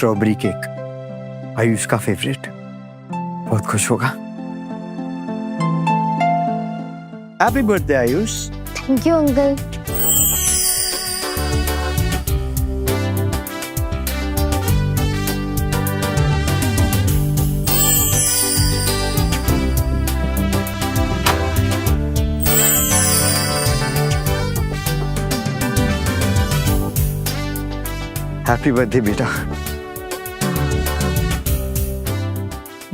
Strawberry cake, Ayush का favourite. बहुत खुश होगा। Happy birthday Ayush. Thank you uncle. Happy birthday बेटा।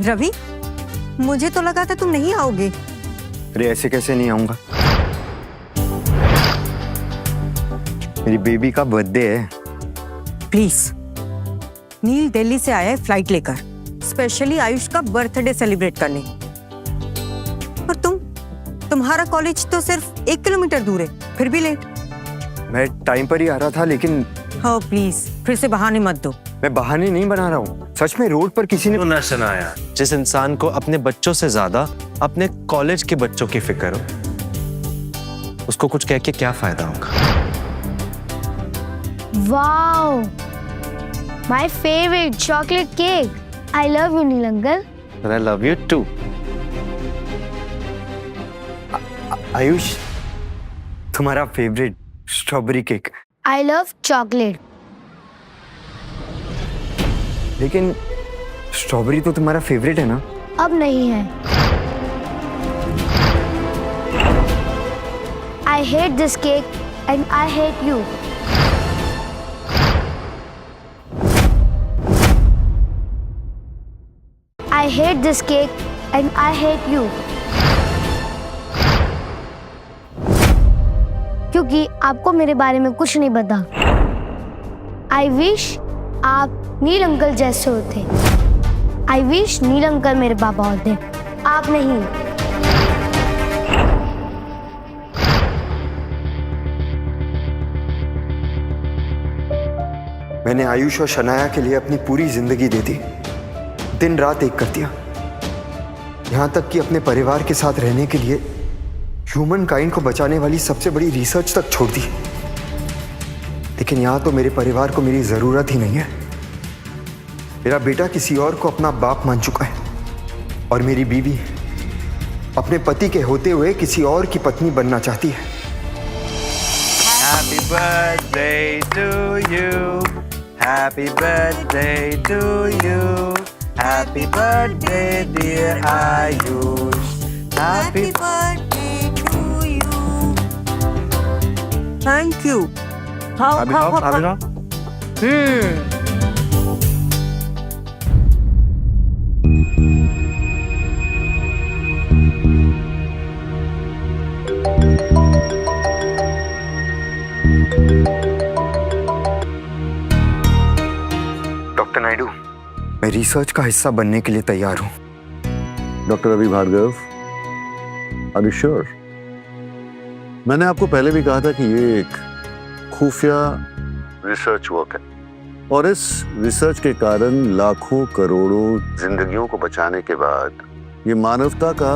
रवि, मुझे तो लगा था तुम नहीं आओगे। अरे ऐसे कैसे नहीं आऊंगा, मेरी बेबी का बर्थडे है। प्लीज, नील दिल्ली से आया है फ्लाइट लेकर, स्पेशली आयुष का बर्थडे सेलिब्रेट करने। और तुम्हारा कॉलेज तो सिर्फ 1 किलोमीटर दूर है, फिर भी लेट। मैं टाइम पर ही आ रहा था, लेकिन हाँ प्लीज, फिर से बहाने मत दो। मैं बहाने नहीं बना रहा हूँ, सच में रोड पर किसी ने। ना शनाया, जिस इंसान को अपने बच्चों से ज्यादा अपने कॉलेज के बच्चों की फिक्र हो, उसको कुछ कह के क्या फायदा होगा। Wow, my favourite chocolate cake. I love you Neel uncle. And I love you too. Ayush, तुम्हारा favourite strawberry cake. I love chocolate. लेकिन स्ट्रॉबेरी तो तुम्हारा फेवरेट है ना? अब नहीं है। I hate this cake and I hate you. I hate this cake and I hate you. क्योंकि आपको मेरे बारे में कुछ नहीं पता। आई विश आप नील अंकल जैसे होते। आई विश नील अंकल मेरे पापा होते, आप नहीं। मैंने आयुष और शनाया के लिए अपनी पूरी जिंदगी दे दी, दिन रात एक कर दिया, यहां तक कि अपने परिवार के साथ रहने के लिए ह्यूमन काइंड को बचाने वाली सबसे बड़ी रिसर्च तक छोड़ दी। लेकिन यहां तो मेरे परिवार को मेरी जरूरत ही नहीं है। मेरा बेटा किसी और को अपना बाप मान चुका है और मेरी बीवी अपने पति के होते हुए किसी और की पत्नी बनना चाहती है। Happy birthday to you. Happy birthday to you. Happy birthday dear Ayush. Happy birthday to you. Thank you. खाओ खाओ खाओ। डॉक्टर नायडू, मैं रिसर्च का हिस्सा बनने के लिए तैयार हूँ। Doctor Ravi Bhargava, are you sure? मैंने आपको पहले भी कहा था कि ये एक खुफिया रिसर्च वर्क है और इस रिसर्च के कारण लाखों करोड़ों जिंदगियों को बचाने के बाद ये मानवता का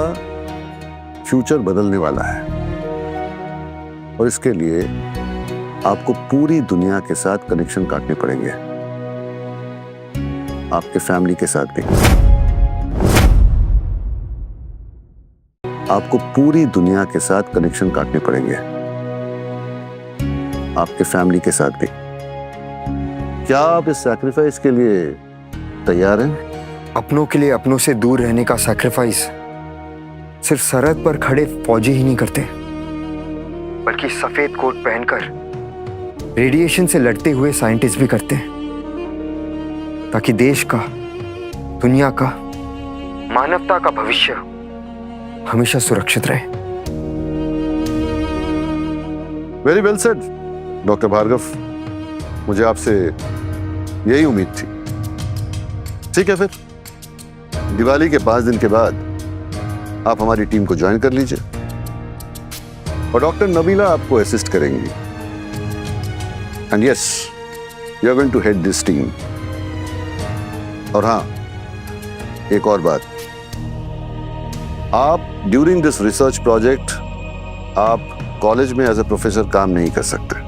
फ्यूचर बदलने वाला है। और इसके लिए आपको पूरी दुनिया के साथ कनेक्शन काटने पड़ेंगे, आपके फैमिली के साथ भी। आपको पूरी दुनिया के साथ कनेक्शन काटने पड़ेंगे, आपके फैमिली के साथ भी। क्या आप इस सैक्रिफाइस के लिए तैयार हैं? अपनों के लिए अपनों से दूर रहने का सैक्रिफाइस सिर्फ सरहद पर खड़े फौजी ही नहीं करते, बल्कि सफेद कोट पहनकर रेडिएशन से लड़ते हुए साइंटिस्ट भी करते हैं, ताकि देश का, दुनिया का, मानवता का भविष्य हमेशा सुरक्षित रहे। Very well said doctor Bhargava, मुझे आपसे यही उम्मीद थी। ठीक है, फिर दिवाली के 5 दिन के बाद आप हमारी टीम को ज्वाइन कर लीजिए और डॉक्टर नबीला आपको असिस्ट करेंगी। And yes, you are going to head this team. और हाँ, एक और बात, आप ड्यूरिंग दिस रिसर्च प्रोजेक्ट आप कॉलेज में एज ए प्रोफेसर काम नहीं कर सकते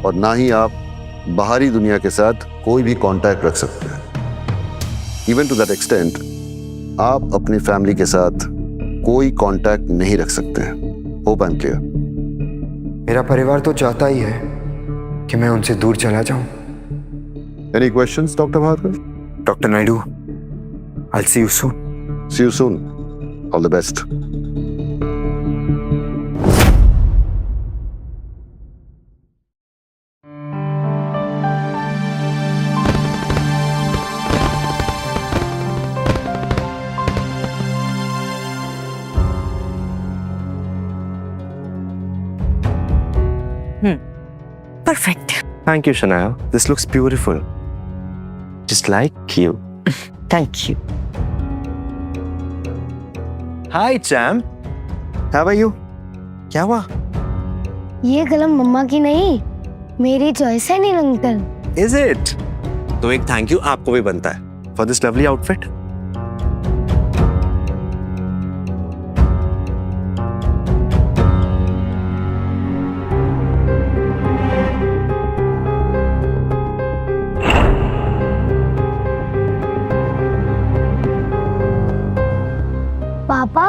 और ना ही आप बाहरी दुनिया के साथ कोई भी कांटेक्ट रख सकते हैं। इवन टू दैट एक्सटेंट आप अपनी फैमिली के साथ कोई कांटेक्ट नहीं रख सकते हैं। Hope I am clear. मेरा परिवार तो चाहता ही है कि मैं उनसे दूर चला जाऊं। Any questions doctor Bhargava? Doctor Naidu, I'll see you soon. See you soon. All the best. Perfect. Thank you, Shania. This looks beautiful. Just like you. Thank you. Hi, Cham. How are you? क्या हुआ? ये कलम मम्मा की नहीं, मेरी choice है नील uncle. Is it? तो एक थैंक यू आपको भी बनता है for this lovely outfit. पापा,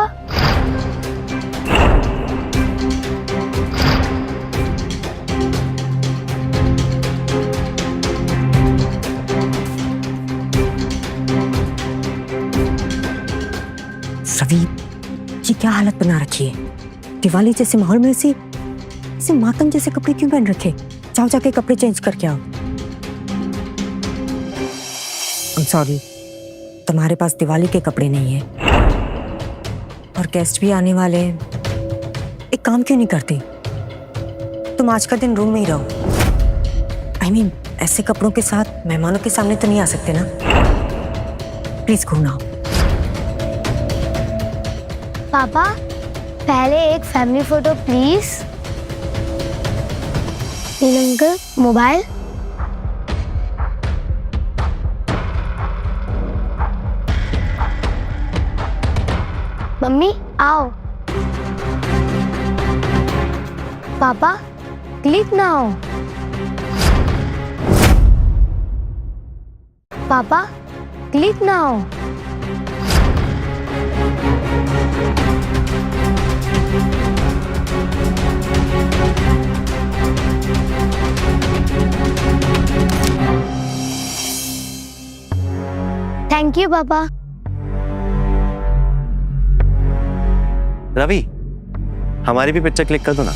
रवि, ये क्या हालत बना रखी है? दिवाली जैसे माहौल में ऐसे मातम जैसे कपड़े क्यों पहन रखे? जाओ जाके कपड़े चेंज करके आओ। I'm sorry, तुम्हारे पास दिवाली के कपड़े नहीं है और गेस्ट भी आने वाले हैं। एक काम क्यों नहीं करते? तुम आज का दिन रूम में ही रहो। I mean, ऐसे कपड़ों के साथ मेहमानों के सामने तो नहीं आ सकते ना। प्लीज घूमना। पापा, पहले एक family photo please. Neel uncle, mobile. मम्मी आओ। पापा क्लिक ना हो। पापा क्लिक ना हो। थैंक यू पापा। रवि, हमारी भी पिक्चर क्लिक कर दो ना।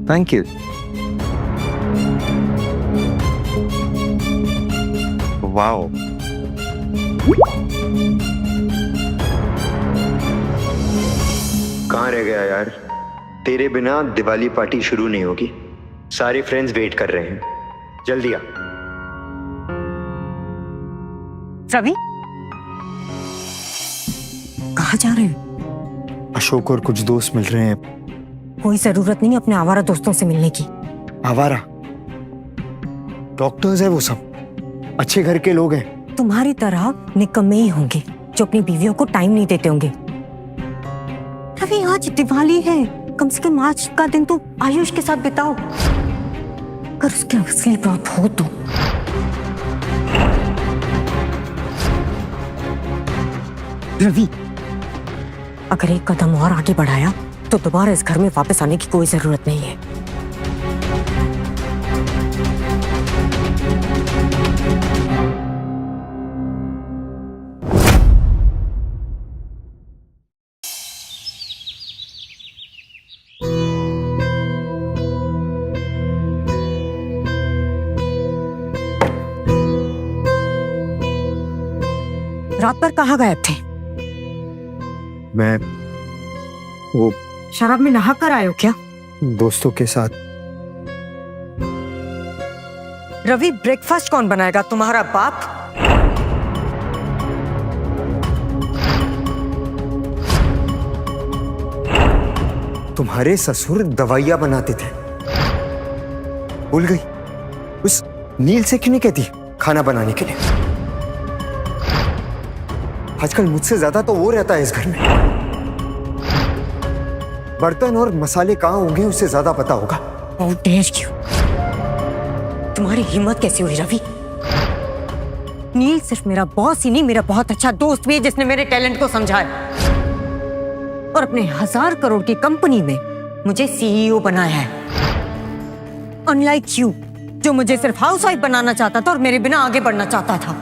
Thank you. वाओ, कहाँ रह गया यार? तेरे बिना दिवाली पार्टी शुरू नहीं होगी। सारे फ्रेंड्स वेट कर रहे हैं, जल्दी आ। रवि, कहाँ जा रहे हैं? अशोक और कुछ दोस्त मिल रहे हैं। कोई जरूरत नहीं अपने आवारा दोस्तों से मिलने की। आवारा? डॉक्टर्स है वो सब, अच्छे घर के लोग हैं। तुम्हारी तरह निकम्मे ही होंगे जो अपनी बीवियों को टाइम नहीं देते होंगे। रवि, आज दिवाली है, कम से कम आज का दिन तो आयुष के साथ बिताओ। अगर उसकी असली बात हो तो। रवि, अगर एक कदम और आगे बढ़ाया तो दोबारा इस घर में वापस आने की कोई जरूरत नहीं है। रात भर कहाँ गायब थे? मैं वो शराब में नहा कर आए हो क्या? दोस्तों के साथ। रवि, ब्रेकफास्ट कौन बनाएगा? तुम्हारा बाप? तुम्हारे ससुर दवाइयां बनाते थे, भूल गई? उस नील से क्यों नहीं कहती खाना बनाने के लिए? आजकल मुझसे ज्यादा तो वो रहता है इस घर में। बर्तन और मसाले कहाँ होंगे उससे ज्यादा पता होगा। How dare you? तुम्हारी हिम्मत कैसी हुई रवि? नील सिर्फ मेरा बॉस ही नहीं, मेरा बहुत अच्छा दोस्त भी है जिसने मेरे टैलेंट को समझा है और अपने 1000 करोड़ की कंपनी में मुझे सीईओ बनाया है। अनलाइक यू, जो मुझे सिर्फ हाउसवाइफ बनाना चाहता था और मेरे बिना आगे बढ़ना चाहता था।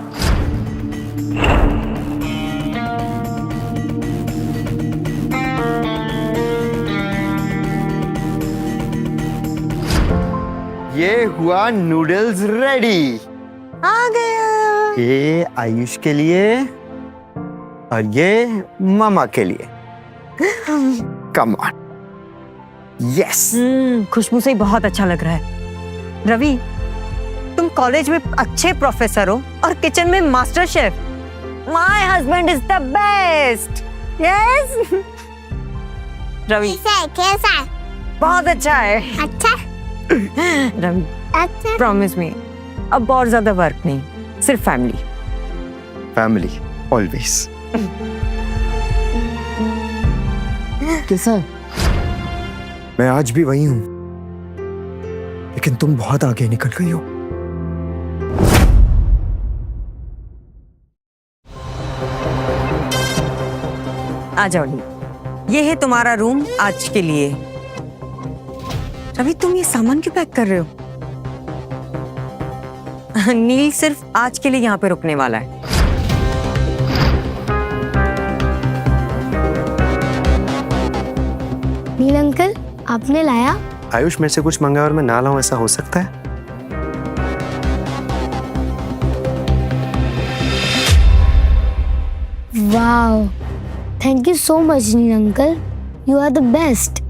ये हुआ नूडल्स रेडी। आ गया। ये आयुष के लिए और ये मामा के लिए। Come on. यस। खुशबू से ही बहुत अच्छा लग रहा है। रवि, तुम कॉलेज में अच्छे प्रोफेसर हो और किचन में master chef. My husband is the best. Yes Ravi, कैसा? बहुत अच्छा है। अच्छा। रवि, अच्छा। प्रॉमिस मी, अब और ज्यादा वर्क नहीं, सिर्फ फैमिली। Family always. कैसा है? मैं आज भी वही हूं, लेकिन तुम बहुत आगे निकल गई हो। आ जाओ नील, ये है तुम्हारा रूम आज के लिए। रवि, तुम ये सामान क्यों पैक कर रहे हो? नील सिर्फ आज के लिए यहाँ पे रुकने वाला है। नील अंकल, आपने लाया? आयुष मेरे से कुछ मंगा और मैं ना लाऊं, ऐसा हो सकता है? Wow, thank you so much Neel uncle, you are the best.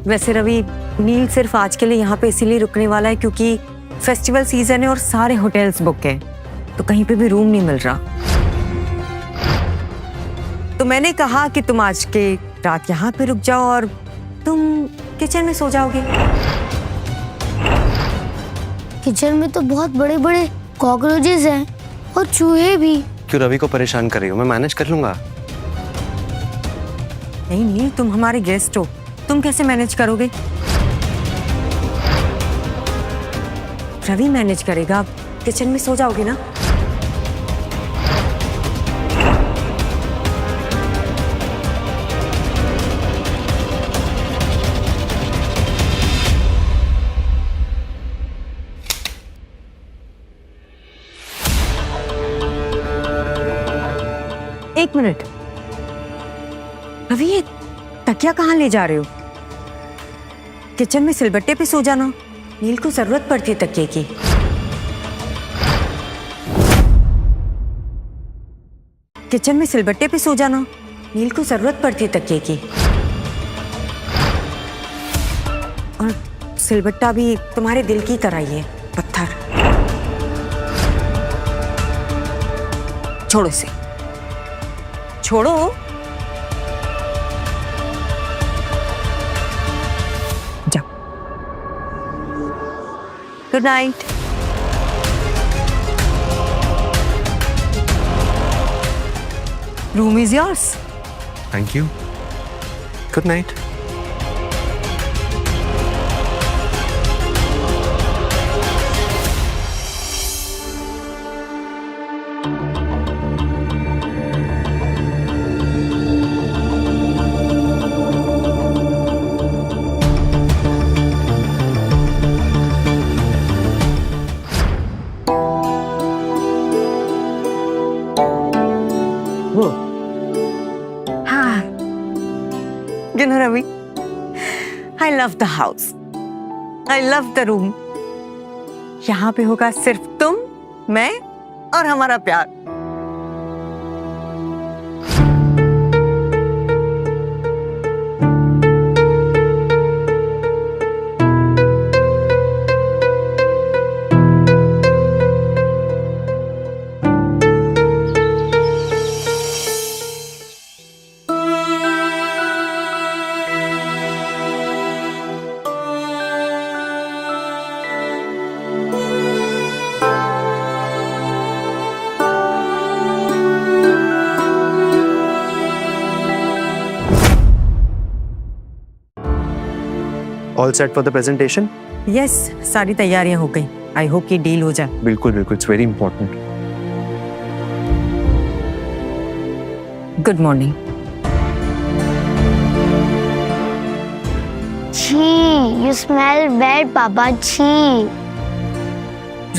वैसे रवि, नील सिर्फ आज के लिए यहाँ पे इसीलिए रुकने वाला है क्योंकि फेस्टिवल सीजन है और सारे होटल्स बुक हैं, तो कहीं पे भी रूम नहीं मिल रहा। तो मैंने कहा कि तुम आज के रात यहाँ पे रुक जाओ और तुम किचन में सो जाओगे। किचन में तो बहुत बड़े बड़े कॉकरोचेस हैं और चूहे भी। क्यों रवि को परेशान कर रही हो? मैं मैनेज कर लूंगा। नहीं नील, तुम हमारे गेस्ट हो, तुम कैसे मैनेज करोगे? रवि मैनेज करेगा, आप किचन में सो जाओगे ना? एक मिनट रवि, ये तकिया कहाँ ले जा रहे हो? किचन में सिलबट्टे पे सो जाना, नील को जरूरत पड़ती है तकिए की। किचन में सिलबट्टे पे सो जाना, नील को जरूरत पड़ती है तकिए की। और सिलबट्टा भी तुम्हारे दिल की तरह ही है, पत्थर। छोड़ो इसे, छोड़ो। जाओ। Good night. Room is yours. Thank you. Good night. You know, Ravi, I love the house. I love the room. यहाँ पे होगा सिर्फ तुम, मैं और हमारा प्यार। All set for the presentation? Yes, सारी तैयारियां हो गई। आई होप कि डील हो जाए। बिल्कुल बिल्कुल, it's very important. Good morning. छी, यू स्मेल बैड पापा, छी।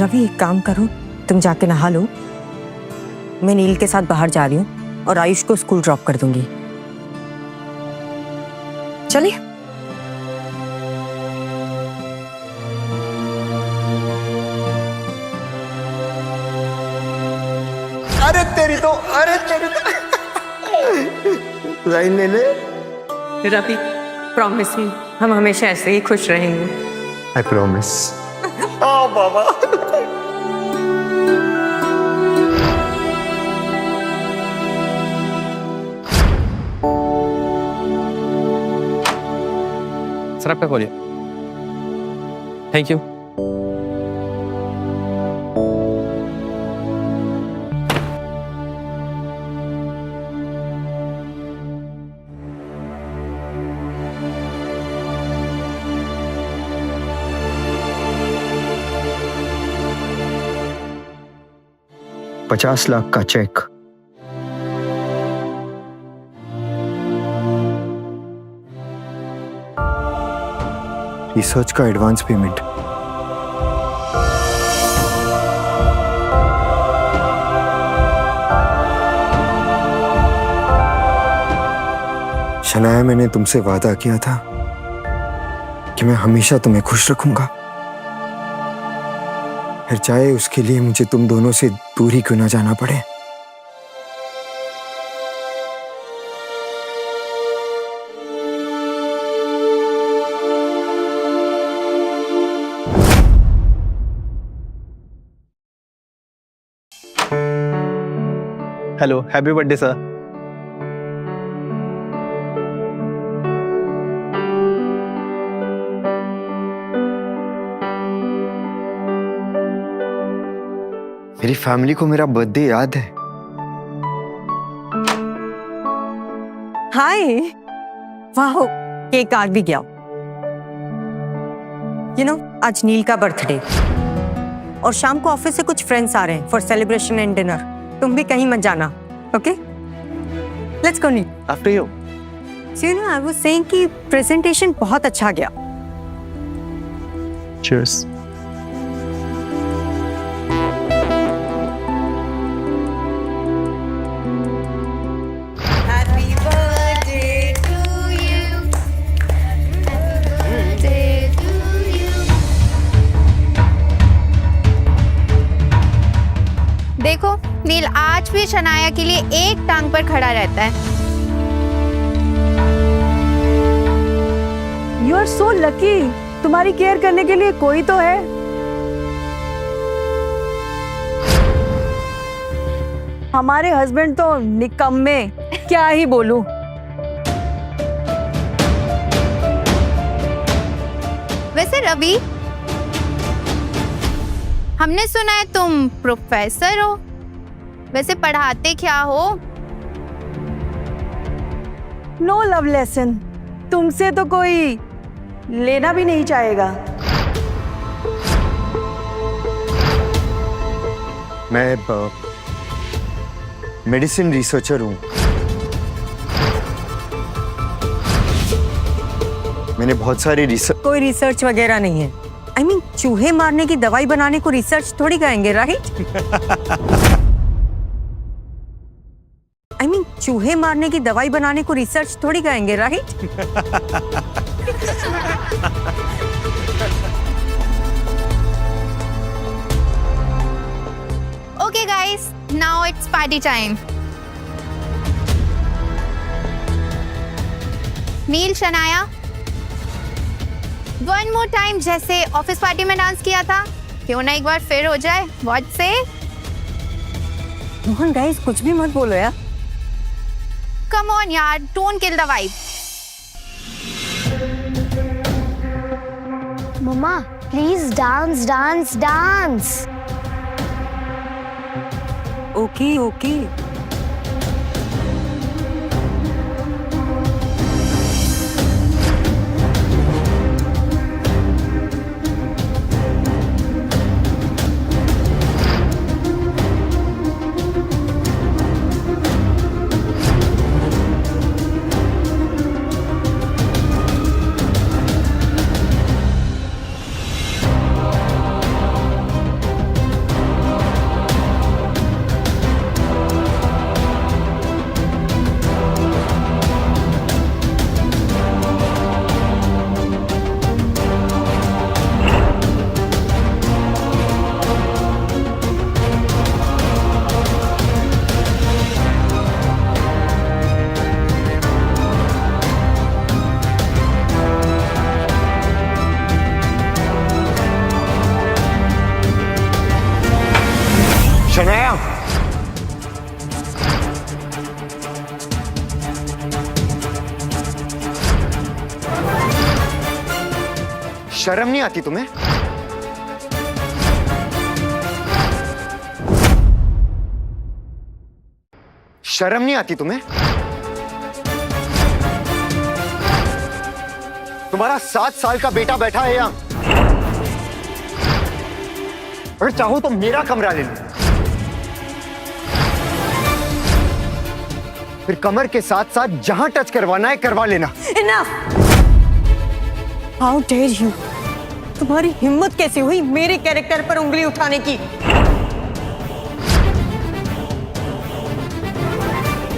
रवि, एक काम करो, तुम जाके नहा लो। मैं नील के साथ बाहर जा रही हूँ और आयुष को स्कूल ड्रॉप कर दूंगी। चलिए। अरे तेरी तो लाइन ले ले। रवि, प्रॉमिस मी, हम हमेशा ऐसे ही खुश रहेंगे। I promise. ओ बाबा। सर आपका कॉल। Thank you. $50 लाख का चेक। रिसर्च का एडवांस पेमेंट। शनाया, मैंने तुमसे वादा किया था कि मैं हमेशा तुम्हें खुश रखूंगा, फिर चाहे उसके लिए मुझे तुम दोनों से दूर ही क्यों ना जाना पड़े। Hello, happy birthday sir. मेरी फैमिली को मेरा बर्थडे याद है। हाय, वाह, केक आ भी गया। आज नील का बर्थडे और शाम को ऑफिस से कुछ फ्रेंड्स आ रहे हैं फॉर सेलिब्रेशन एंड डिनर। तुम भी कहीं मत जाना, okay? Let's go Neel. After you. I was saying कि प्रेजेंटेशन बहुत अच्छा गया। चीयर्स। देखो, नील आज भी शनाया के लिए एक टांग पर खड़ा रहता है। यू आर सो लकी, तुम्हारी केयर करने के लिए कोई तो है। हमारे हस्बैंड तो निकम्मे, क्या ही बोलूं। वैसे रवि, हमने सुना है तुम प्रोफेसर हो, वैसे पढ़ाते क्या हो? नो लव लेसन, तुमसे तो कोई लेना भी नहीं चाहेगा। मैं मेडिसिन रिसर्चर हूँ। मैंने बहुत सारे रिसर्च। कोई रिसर्च वगैरह नहीं है। I mean, चूहे मारने की दवाई बनाने को रिसर्च थोड़ी कहेंगे, राइट? चूहे मारने की दवाई बनाने को रिसर्च थोड़ी कहेंगे, right? Okay guys, now it's party time. Neel, Shanaya, one more time, जैसे ऑफिस पार्टी में डांस किया था, क्यों ना एक बार फिर हो जाए? व्हाट से? मोहन गाइस, कुछ भी मत बोलो यार। कम ऑन यार, डोंट किल द वाइब। मम्मा please dance dance dance. Okay okay. Shanaya, शर्म नहीं आती तुम्हें? शर्म नहीं आती तुम्हें? तुम्हारा 7 साल का बेटा बैठा है यहां, और चाहो तो मेरा कमरा ले लो, फिर कमर के साथ साथ जहां टच करवाना है करवा लेना। Enough! How dare you? तुम्हारी हिम्मत कैसे हुई मेरे कैरेक्टर पर उंगली उठाने की?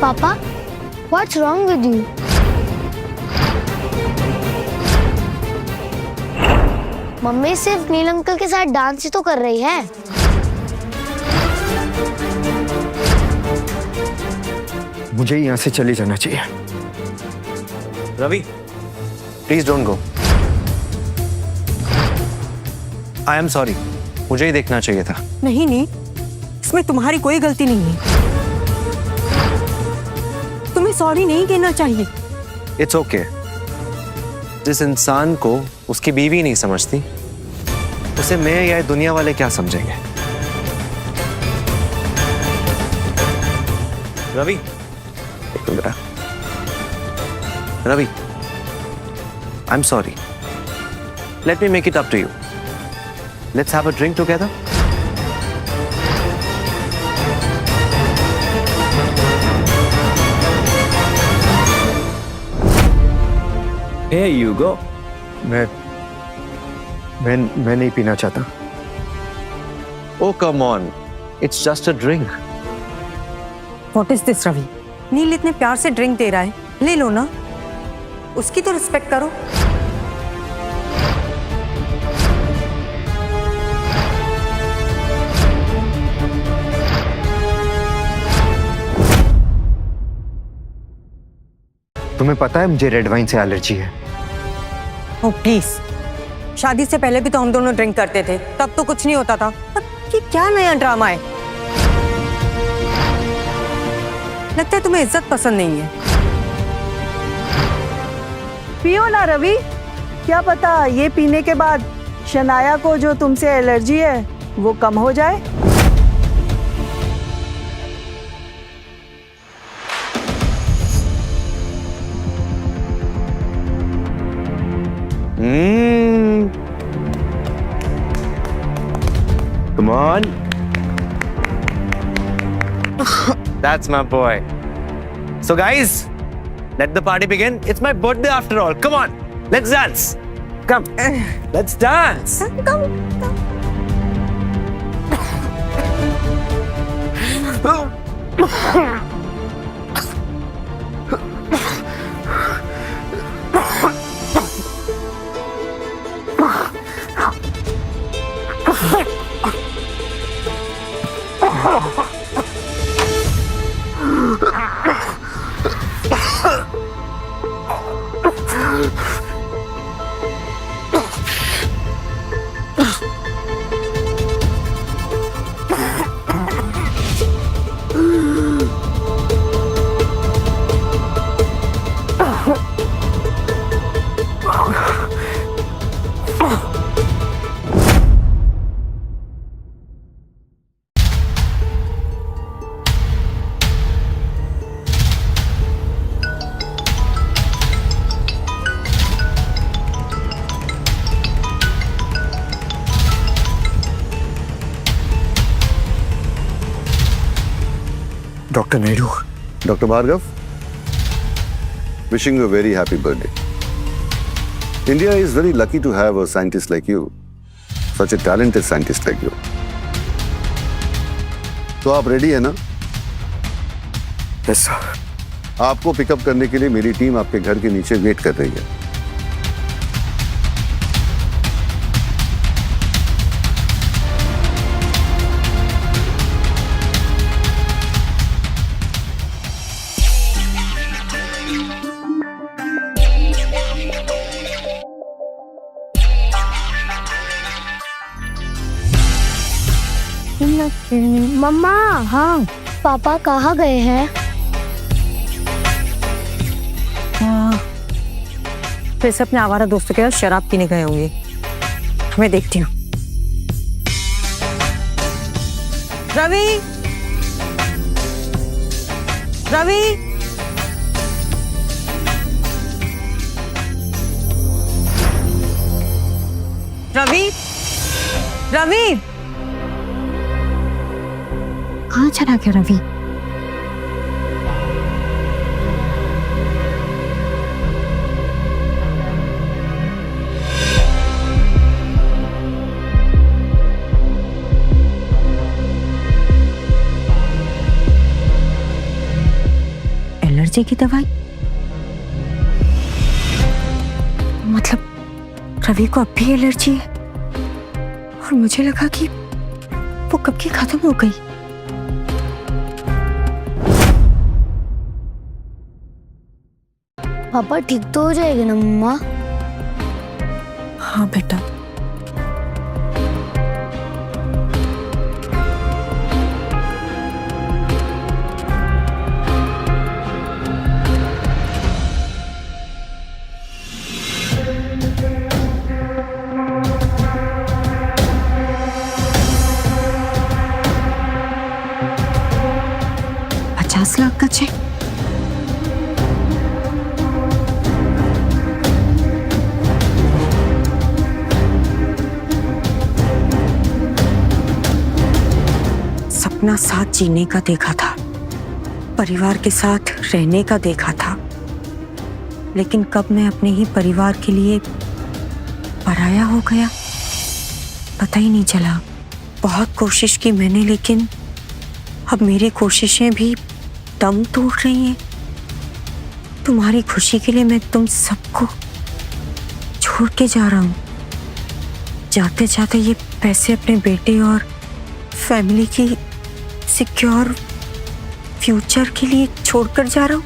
पापा, what's wrong with you? Mummy सिर्फ नील अंकल के साथ डांस ही तो कर रही है। मुझे यहां से चले जाना चाहिए। Ravi, please don't go. I am sorry, मुझे ही देखना चाहिए था। नहीं नहीं, इसमें तुम्हारी कोई गलती नहीं है। तुम्हें सॉरी नहीं कहना चाहिए। It's okay. जिस इंसान को उसकी बीवी नहीं समझती, उसे मैं या दुनिया वाले क्या समझेंगे? Ravi, Ravi, I am sorry. Let me make it up to you. Let's have a drink together. Here you go. मैं नहीं पीना चाहता। Oh come on, it's just a drink. What is this, Ravi? नील इतने प्यार से ड्रिंक दे रहा है, ले लो ना। उसकी तो रिस्पेक्ट करो। तुम्हें पता है मुझे रेड वाइन से एलर्जी है। ओह प्लीज, शादी से पहले भी तो हम दोनों ड्रिंक करते थे, तब तो कुछ नहीं होता था। अब ये क्या नया ड्रामा है? लगता है तुम्हें इज्जत पसंद नहीं है। पियो ना रवि, क्या पता ये पीने के बाद शनाया को जो तुमसे एलर्जी है वो कम हो जाए। Come on. That's my boy. So guys, let the party begin. It's my birthday after all. Come on, let's dance. Come, let's dance. Doctor Naidu. Dr. Bhargav, wishing you a very happy birthday. India is very lucky to have a scientist like you, such a talented scientist like you. तो आप ready है ना? Yes sir. आपको pickup करने के लिए मेरी team आपके घर के नीचे वेट कर रही है। मम्मा, हाँ पापा कहाँ गए हैं? वैसे अपने आवारा दोस्तों के साथ शराब पीने गए होंगे। मैं देखती हूँ। रवि, रवि, रवि, रवि, कहाँ चला गया रवि? एलर्जी की दवाई? मतलब रवि को अब भी एलर्जी है और मुझे लगा कि वो कब की खत्म हो गई। पापा ठीक तो हो जाएगा ना मम्मा? हाँ बेटा। $50 लाख का चेक? सपना साथ जीने का देखा था, परिवार के साथ रहने का देखा था, लेकिन कब मैं अपने ही परिवार के लिए पराया हो गया पता ही नहीं चला। बहुत कोशिश की मैंने, लेकिन अब मेरी कोशिशें भी दम तोड़ रही हैं। तुम्हारी खुशी के लिए मैं तुम सबको छोड़ के जा रहा हूँ। जाते जाते ये पैसे अपने बेटे और फैमिली की सिक्योर फ्यूचर के लिए छोड़कर जा रहा हूँ।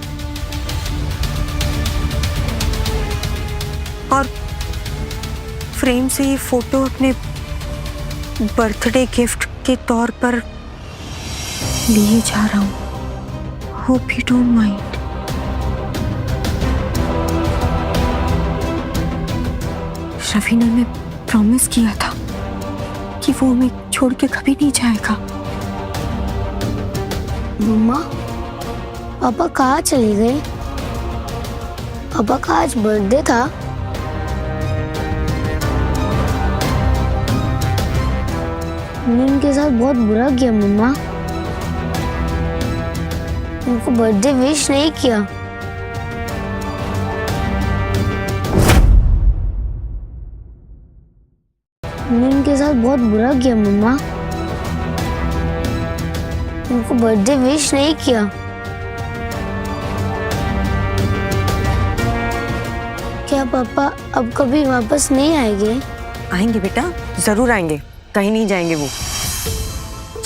और फ्रेम से ये फोटो अपने बर्थडे गिफ्ट के तौर पर लिए जा रहा हूँ। Hope you don't mind. Ravi ने मैं प्रॉमिस किया था कि वो हमें छोड़ के कभी नहीं जाएगा। मम्मा, पापा कहाँ चले गए? पापा का आज बर्थडे था। मैंने उनके साथ बहुत बुरा किया मम्मा। उनको बर्थडे विश नहीं किया। मैंने उनके साथ बहुत बुरा किया मम्मा। उनको बर्थडे विश नहीं किया। क्या पापा अब कभी वापस नहीं आएंगे? आएंगे बेटा, जरूर आएंगे, कहीं नहीं जाएंगे वो।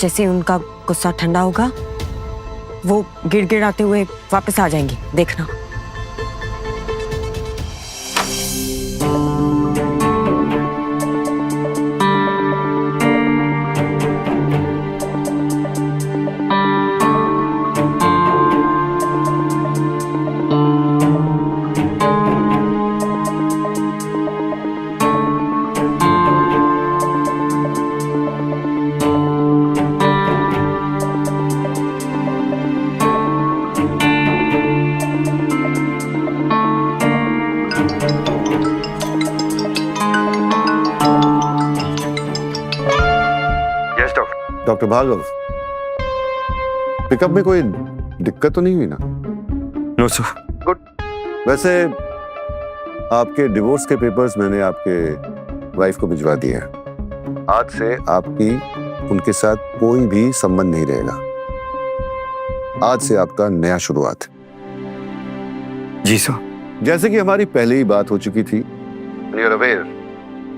जैसे उनका गुस्सा ठंडा होगा वो गिड़गिड़ाते हुए वापस आ जाएंगे, देखना। डॉक्टर भार्गव, पिकअप में कोई दिक्कत तो नहीं हुई ना? No sir. गुड। वैसे आपके डिवोर्स के पेपर्स मैंने आपके वाइफ को भिजवा दिए हैं। आज से आपकी उनके साथ कोई भी संबंध नहीं रहेगा। आज से आपका नया शुरुआत। जी सर। जैसे कि हमारी पहले ही बात हो चुकी थी, यू आर अवेयर,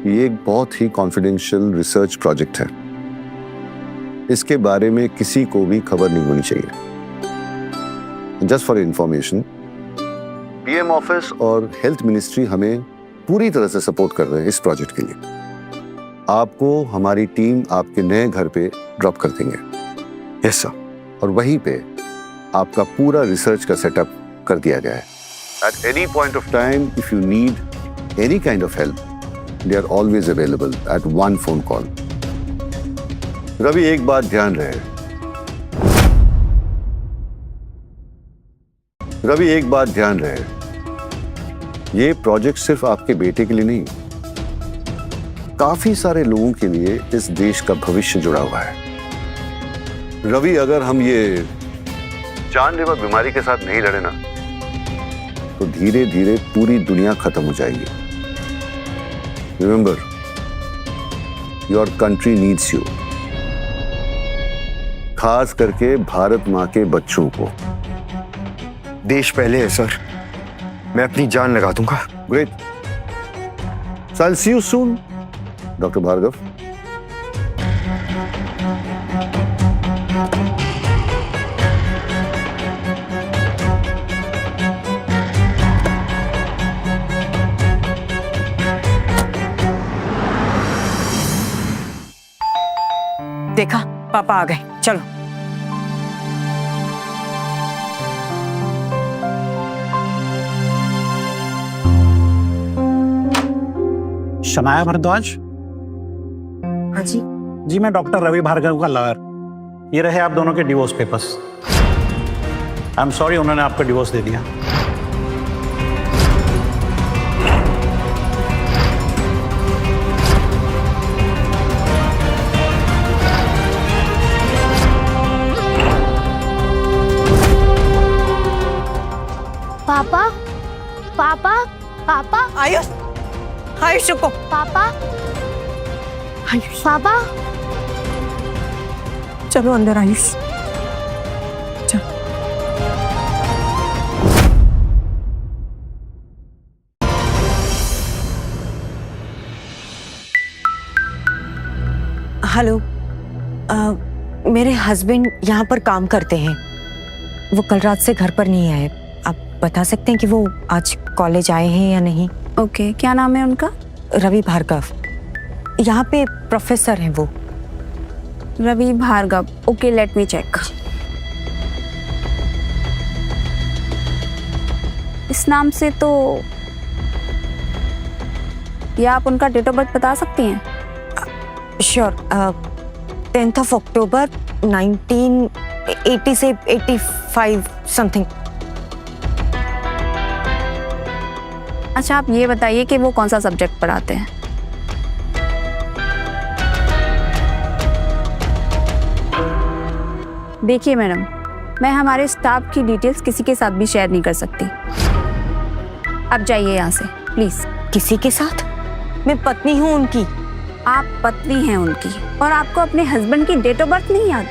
ये एक बहुत ही कॉन्फिडेंशियल रिसर्च प्रोजेक्ट है। इसके बारे में किसी को भी खबर नहीं होनी चाहिए। Just for information, PM office और हेल्थ मिनिस्ट्री हमें पूरी तरह से सपोर्ट कर रहे हैं इस प्रोजेक्ट के लिए। आपको हमारी टीम आपके नए घर पे ड्रॉप कर देंगे यस सर। और वहीं पे आपका पूरा रिसर्च का सेटअप कर दिया गया है। At any point of time if you need any kind of help, they are always available at one phone call. Ravi, एक बात ध्यान रहे, ये प्रोजेक्ट सिर्फ आपके बेटे के लिए नहीं, काफी सारे लोगों के लिए इस देश का भविष्य जुड़ा हुआ है। रवि, अगर हम ये जानलेवा बीमारी के साथ नहीं लड़े ना, तो धीरे धीरे पूरी दुनिया खत्म हो जाएगी। Remember, your country needs you, खास करके भारत मां के बच्चों को। देश पहले है सर, मैं अपनी जान लगा दूंगा। Great, so I will see you soon doctor Bhargava. देखा, पापा आ गए, चलो। शनाया भारद्वाज। हाँ जी। जी, मैं डॉक्टर रवि भार्गव का लॉयर। ये रहे आप दोनों के divorce papers. I am sorry उन्होंने आपको डिवोर्स दे दिया। पापा, पापा, पापा, आयुष, आयुष रुको। पापा, आयुष, पापा। चलो अंदर आयुष, चलो। हेलो, मेरे हस्बैंड यहाँ पर काम करते हैं। वो कल रात से घर पर नहीं आए। आप बता सकते हैं कि वो आज कॉलेज आए हैं या नहीं? ओके, क्या नाम है उनका? रवि भार्गव। यहाँ पे प्रोफेसर हैं वो। Ravi Bhargava, okay, let me check. इस नाम से तो, या आप उनका डेट ऑफ बर्थ बता सकती हैं? श्योर, 10th of October 1980 से 85 समथिंग। अच्छा, आप ये बताइए कि वो कौन सा सब्जेक्ट पढ़ाते हैं? देखिए मैडम, मैं हमारे स्टाफ की डिटेल्स किसी के साथ भी शेयर नहीं कर सकती। अब जाइए यहाँ से प्लीज। किसी के साथ? मैं पत्नी हूँ उनकी। आप पत्नी हैं उनकी और आपको अपने हस्बैंड की डेट ऑफ बर्थ नहीं याद,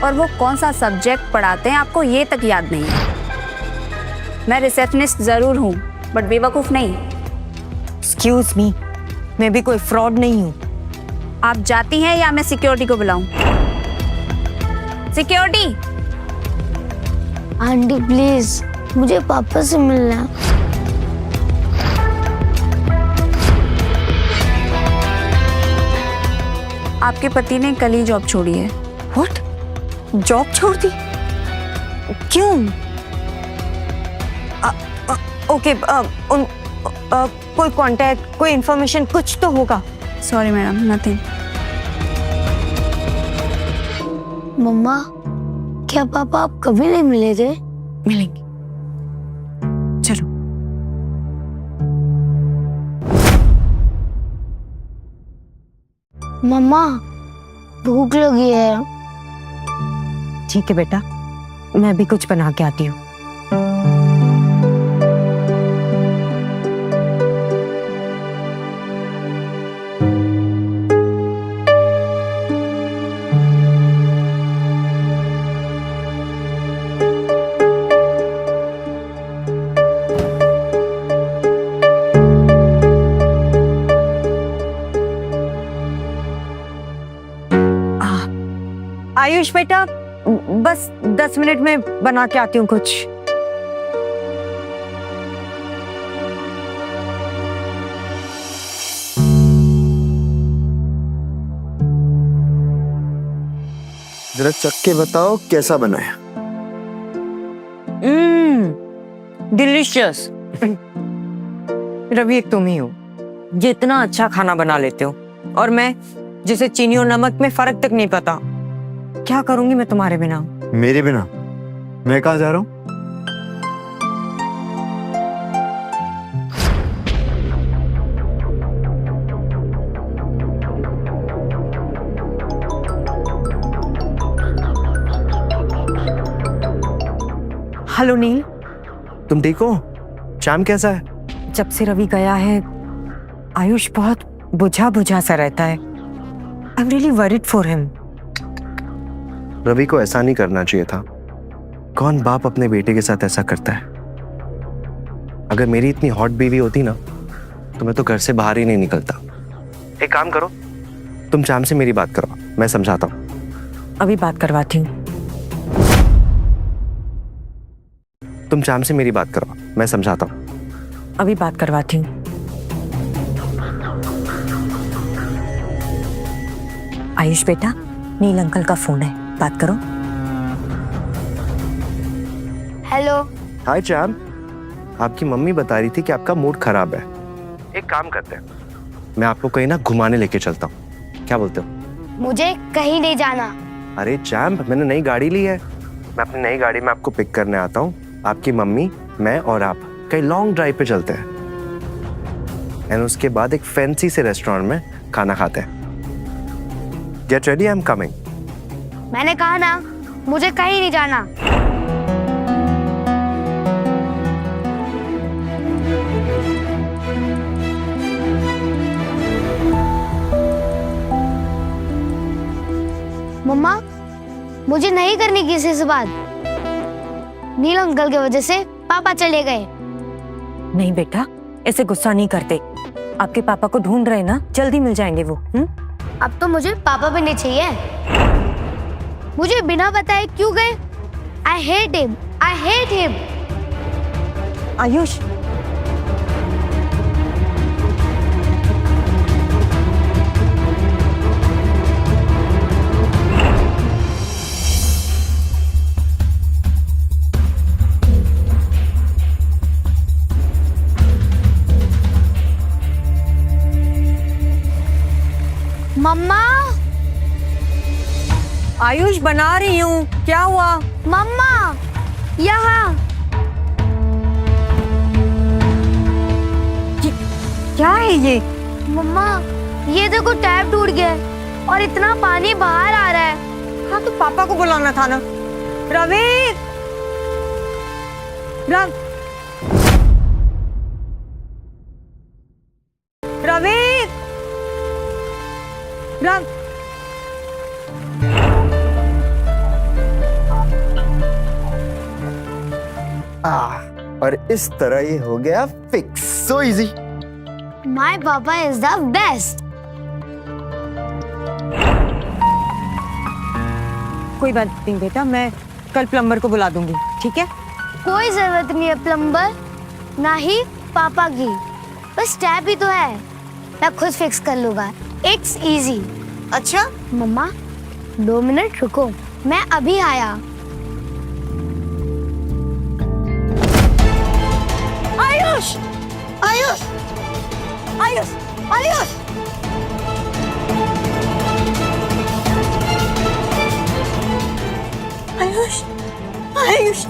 और वो कौन सा सब्जेक्ट पढ़ाते हैं आपको ये तक याद नहीं है। मैं रिसेप्शनिस्ट जरूर हूँ बट बेवकूफ नहीं। एक्सक्यूज मी, मैं भी कोई फ्रॉड नहीं हूँ। आप जाती हैं या मैं सिक्योरिटी को बुलाऊं? सिक्योरिटी! आंटी प्लीज, मुझे पापा से मिलना है। आपके पति ने कल ही जॉब छोड़ी है। व्हाट? जॉब छोड़ दी? क्यों? ओके, कोई कांटेक्ट, कोई इंफॉर्मेशन, कुछ तो होगा। Sorry madam, nothing. मम्मा, क्या पापा आप कभी नहीं मिले थे? मिलेंगे, चलो। मम्मा, भूख लगी है। ठीक है बेटा, मैं भी कुछ बना के आती हूँ। आयुष बेटा, बस 10 मिनट में बना के आती हूँ कुछ। जरा चख के बताओ कैसा बना है। डिलीशियस। रवि, एक तुम ही हो जितना अच्छा खाना बना लेते हो, और मैं जिसे चीनी और नमक में फर्क तक नहीं पता। क्या करूंगी मैं तुम्हारे बिना? मेरे बिना? मैं कहाँ जा रहा हूँ? हेलो नील, तुम ठीक हो? श्याम कैसा है? जब से रवि गया है आयुष बहुत बुझा बुझा सा रहता है। I am really worried for him. Ravi को ऐसा नहीं करना चाहिए था। कौन बाप अपने बेटे के साथ ऐसा करता है? अगर मेरी इतनी हॉट बीवी होती ना तो मैं तो घर से बाहर ही नहीं निकलता। एक काम करो, तुम श्याम से मेरी बात करो, मैं समझाता हूँ। अभी बात करवाती हूँ। तुम श्याम से मेरी बात करो, मैं समझाता हूँ। अभी बात करवाती हूँ। आयुष बेटा, नील अंकल का फोन है, बात करो। हेलो। हाय श्याम, आपकी मम्मी बता रही थी कि आपका मूड खराब है। एक काम करते हैं, मैं आपको कहीं ना घुमाने लेके चलता हूँ, क्या बोलते हो? मुझे कहीं नहीं जाना। अरे चैम्प, मैंने नई गाड़ी ली है, मैं अपनी नई गाड़ी में आपको पिक करने आता हूँ। आपकी मम्मी, मैं और आप कहीं लॉन्ग ड्राइव पे चलते हैं, एंड उसके बाद एक फैंसी से रेस्टोरेंट में खाना खाते हैं। Get ready, I am coming. मैंने कहा ना, मुझे कहीं नहीं जाना। मम्मा, मुझे नहीं करनी किसी से बात। नील अंकल की वजह से पापा चले गए। नहीं बेटा, ऐसे गुस्सा नहीं करते। आपके पापा को ढूंढ रहे ना, जल्दी मिल जाएंगे वो। अब तो मुझे पापा भी नहीं चाहिए। मुझे बिना बताए क्यों गए? I hate him, I hate him. Ayush, mamma, Ayush बना रही हूँ, क्या हुआ? मम्मा, यहाँ। क्या है ये? मम्मा, ये देखो टैप टूट गया है और इतना पानी बाहर आ रहा है। हाँ तो पापा को बुलाना था ना। रवि, रवि, और इस तरह ये हो गया फिक्स। So easy. माय पापा इज द बेस्ट। कोई बात नहीं बेटा, मैं कल प्लम्बर को बुला दूंगी, ठीक है? कोई जरूरत नहीं है प्लम्बर, ना ही पापा की। बस टैप ही तो है, मैं खुद फिक्स कर लूंगा। It's easy. अच्छा मम्मा, 2 मिनट रुको, मैं अभी आया। आयुष, आयुष, आयुष, आयुष। आयुष, आयुष।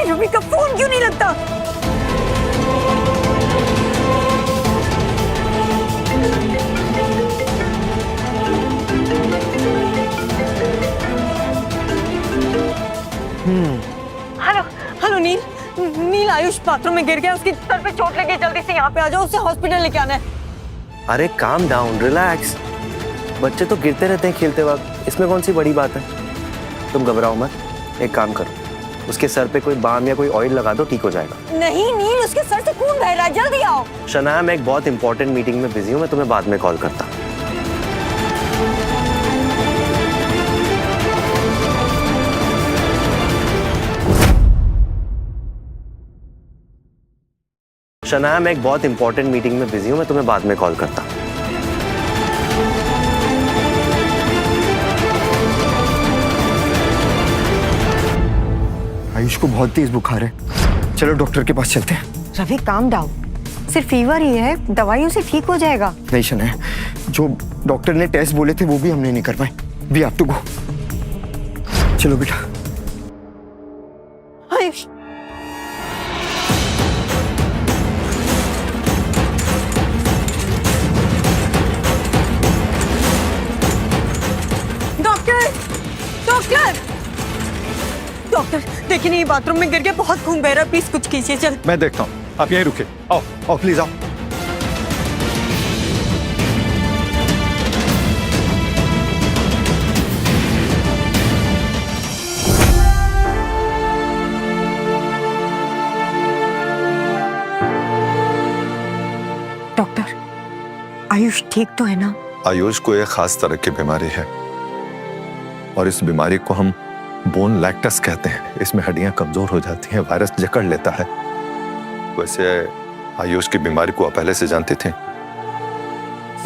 रवि का फोन क्यों नहीं लगता? हेलो, हेलो नील, नील आयुष बाथरूम में गिर गया, उसकी सर पे चोट लगी, जल्दी से यहाँ पे आ जाओ, उसे हॉस्पिटल लेके आना है। अरे काम डाउन, रिलैक्स। बच्चे तो गिरते रहते हैं खेलते वक्त, इसमें कौन सी बड़ी बात है? तुम घबराओ मत, एक काम करो, उसके सर पे कोई बाम या कोई ऑयल लगा दो, ठीक हो जाएगा। नहीं नील, उसके सर से खून बह रहा है, जल्दी आओ। शनाया, मैं एक बहुत इंपॉर्टेंट मीटिंग में बिजी हूँ, मैं तुम्हें बाद में कॉल करता हूँ। शनाया, मैं एक बहुत इंपॉर्टेंट मीटिंग में बिजी हूँ, मैं तुम्हें बाद में कॉल करता हूँ। आयुष को बहुत तेज बुखार है, चलो डॉक्टर के पास चलते हैं। रवि काम डाउन, सिर्फ फीवर ही है, दवाइयों से ठीक हो जाएगा। नहीं शनाया, जो डॉक्टर ने टेस्ट बोले थे वो भी हमने नहीं करवाए। We have to go. चलो बेटा। आयुष, डॉक्टर डॉक्टर डॉक्टर देखिए, नहीं बाथरूम में गिर गया, बहुत खून बह रहा है, प्लीज कुछ कीजिए। चल मैं देखता हूँ, आप यहीं रुके। आओ आओ प्लीज आओ। डॉक्टर, आयुष ठीक तो है ना? आयुष को एक खास तरह की बीमारी है और इस बीमारी को हम बोन लैक्टस कहते हैं। इसमें हड्डियां कमजोर हो जाती हैं, वायरस जकड़ लेता है। वैसे आयुष की बीमारी को आप पहले से जानते थे?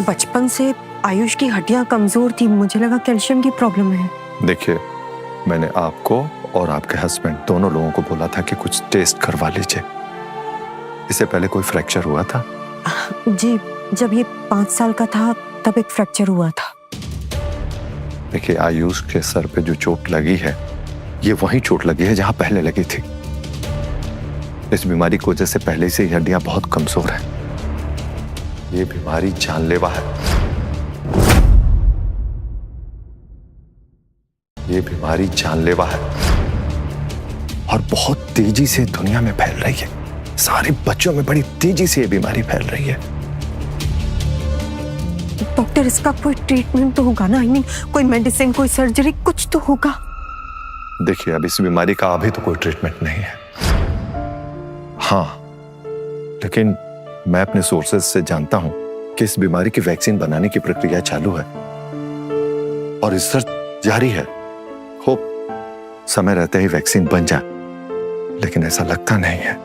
बचपन से आयुष की हड्डियां कमजोर थी, मुझे लगा कैल्शियम की प्रॉब्लम है। देखिए, मैंने आपको और आपके हस्बैंड दोनों लोगों को बोला था कि कुछ टेस्ट करवा लीजिए। इससे पहले कोई फ्रैक्चर हुआ था? जी, जब ये 5 साल का था तब एक फ्रैक्चर हुआ था। देखिए, आयुष के सर पे जो चोट लगी है, ये वही चोट लगी है जहां पहले लगी थी। इस बीमारी की वजह से पहले से ही हड्डियां बहुत कमजोर हैं। ये बीमारी जानलेवा है। ये बीमारी जानलेवा है और बहुत तेजी से दुनिया में फैल रही है। सारे बच्चों में बड़ी तेजी से ये बीमारी फैल रही है। डॉक्टर, इसका कोई ट्रीटमेंट तो होगा ना? आई मीन कोई मेडिसिन, कोई सर्जरी, कुछ तो होगा। देखिए, अब इस बीमारी का अभी तो कोई ट्रीटमेंट नहीं है। हाँ, लेकिन मैं अपने सोर्सेज से जानता हूं कि इस बीमारी की वैक्सीन बनाने की प्रक्रिया चालू है और रिसर्च जारी है। होप समय रहते ही वैक्सीन बन जाए, लेकिन ऐसा लगता नहीं है।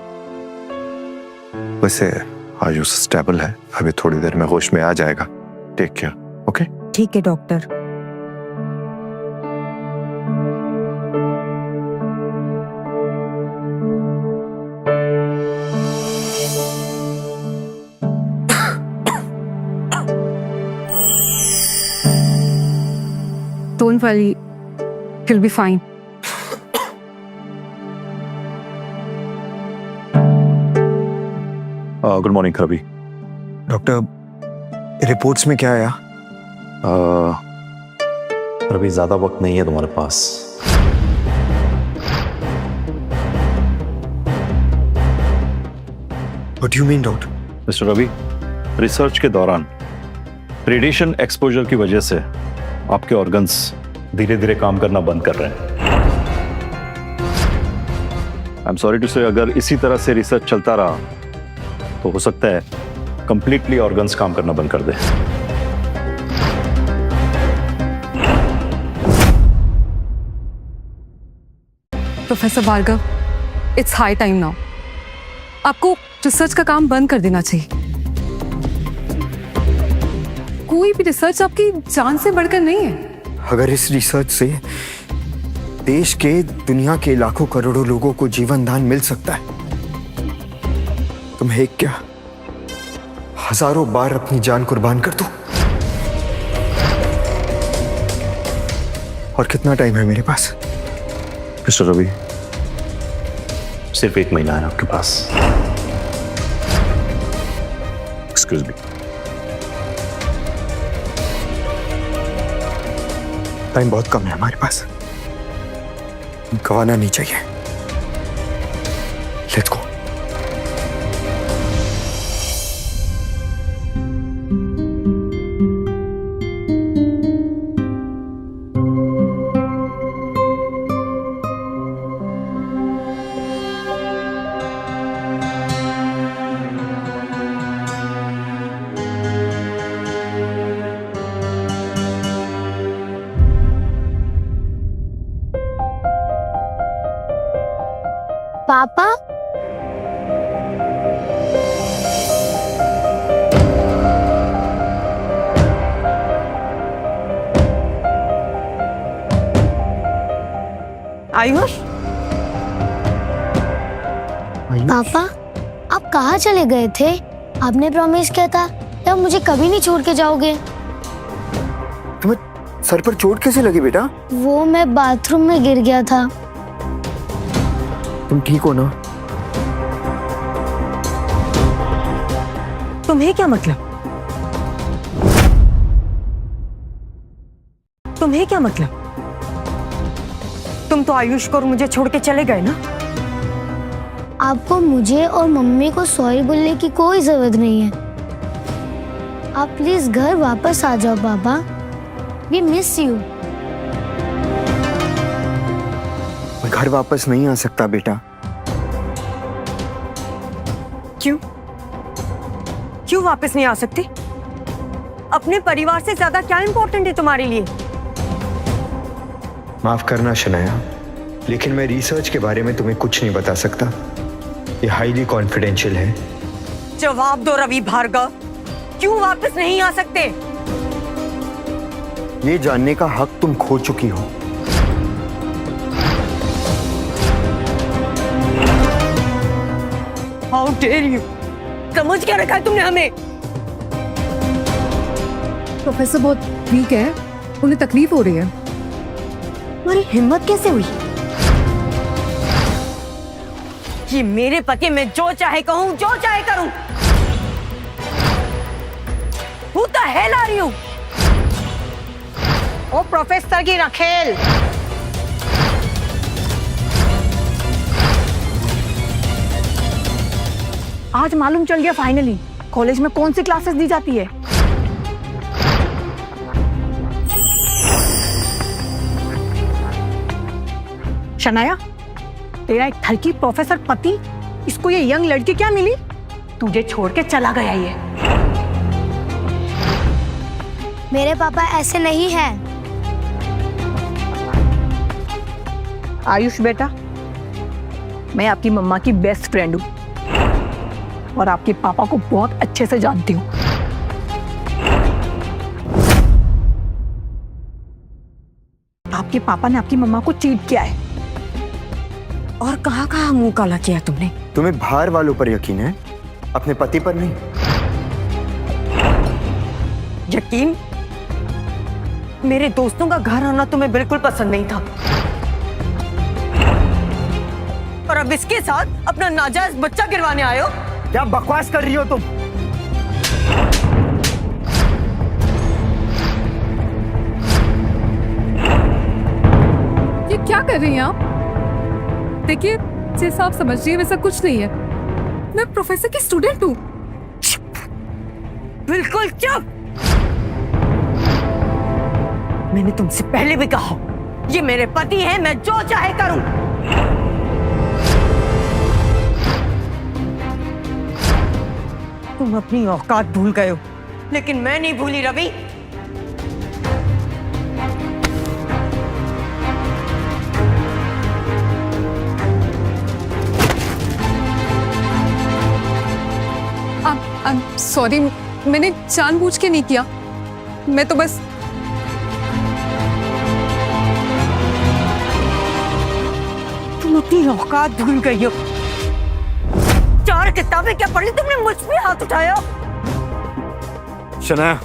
वैसे आयुष स्टेबल है, अभी थोड़ी देर में होश में आ जाएगा। Take care, okay? ठीक है doctor. Don't worry, he'll be fine. Good morning Ravi. Doctor, reports में क्या आया? रवि, ज्यादा वक्त नहीं है तुम्हारे पास। What do you mean, doctor? Mister Ravi, research के दौरान रेडिएशन एक्सपोजर की वजह से आपके ऑर्गन्स धीरे धीरे काम करना बंद कर रहे हैं। आई एम सॉरी टू से, अगर इसी तरह से रिसर्च चलता रहा तो हो सकता है कंप्लीटली ऑर्गन्स काम करना बंद कर दे। Professor Bhargava, it's high time now. आपको रिसर्च का काम बंद कर देना चाहिए। कोई भी रिसर्च आपकी जान से बढ़कर नहीं है। अगर इस रिसर्च से देश के, दुनिया के लाखों करोड़ों लोगों को जीवन दान मिल सकता है तो मैं एक क्या, हजारों बार अपनी जान कुर्बान कर दूं। और कितना टाइम है मेरे पास? मिस्टर रवि, सिर्फ 1 महीना है आपके पास। Excuse me. टाइम बहुत कम है हमारे पास, गंवाना नहीं चाहिए। Let's go. आयुष, पापा आप कहाँ चले गए थे? आपने प्रॉमिस किया था कि आप मुझे कभी नहीं छोड़ के जाओगे। तुम्हें सर पर चोट कैसे लगी बेटा? वो मैं बाथरूम में गिर गया था। तुम ठीक हो ना? तुम्हें क्या मतलब? तुम्हें क्या मतलब? तुम तो आयुष को और मुझे छोड़ के चले गए ना? आपको मुझे और मम्मी को सॉरी बोलने की कोई जरूरत नहीं है। आप प्लीज घर वापस आ जाओ पापा। We miss you. मैं घर वापस नहीं आ सकता बेटा। क्यों? क्यों वापस नहीं आ सकते? अपने परिवार से ज्यादा क्या इंपॉर्टेंट है तुम्हारे लिए? माफ करना शनाया, लेकिन मैं रिसर्च के बारे में तुम्हें कुछ नहीं बता सकता। ये हाईली कॉन्फिडेंशियल है। जवाब दो रवि भार्गव, क्यों वापस नहीं आ सकते? ये जानने का हक तुम खो चुकी हो। How dare you! समझ क्या रखा है तुमने हमें? प्रोफेसर बहुत वीक है, उन्हें तकलीफ हो रही है। तुम्हारी हिम्मत कैसे हुई? ये मेरे पति, मैं जो चाहे कहूं, जो चाहे करूं। Who the hell are you? ओ प्रोफेसर की रखेल, आज मालूम चल गया फाइनली कॉलेज में कौन सी क्लासेस दी जाती है। शनाया, तेरा एक थलकी प्रोफेसर पति, इसको ये यंग लड़की क्या मिली? तुझे छोड़ के चला गया ये। मेरे पापा ऐसे नहीं हैं। आयुष बेटा, मैं आपकी मम्मा की बेस्ट फ्रेंड हूँ और आपके पापा को बहुत अच्छे से जानती हूँ। आपके पापा ने आपकी मम्मा को चीट किया है। और कहाँ कहाँ मुंह काला किया तुमने? तुम्हें बाहर वालों पर यकीन है, अपने पति पर नहीं। यकीन? मेरे दोस्तों का घर आना तुम्हें बिल्कुल पसंद नहीं था, और अब इसके साथ अपना नाजायज बच्चा गिरवाने आए हो। क्या बकवास कर रही हो तुम? ये क्या कर रही हैं आप? देखिए, जैसा आप समझ रही हैं वैसा कुछ नहीं है। मैं प्रोफेसर की स्टूडेंट हूँ। बिल्कुल चुप! मैंने तुमसे पहले भी कहा, ये मेरे पति हैं, मैं जो चाहे करूं। तुम अपनी औकात भूल गए हो, लेकिन मैं नहीं भूली रवि। सॉरी, मैंने जानबूझ के नहीं किया। मैं तो बस तुम अपनी औकात भूल गई हो। 4 किताबें क्या पढ़ी तुमने, मुझ पे हाथ उठाया। शनाया,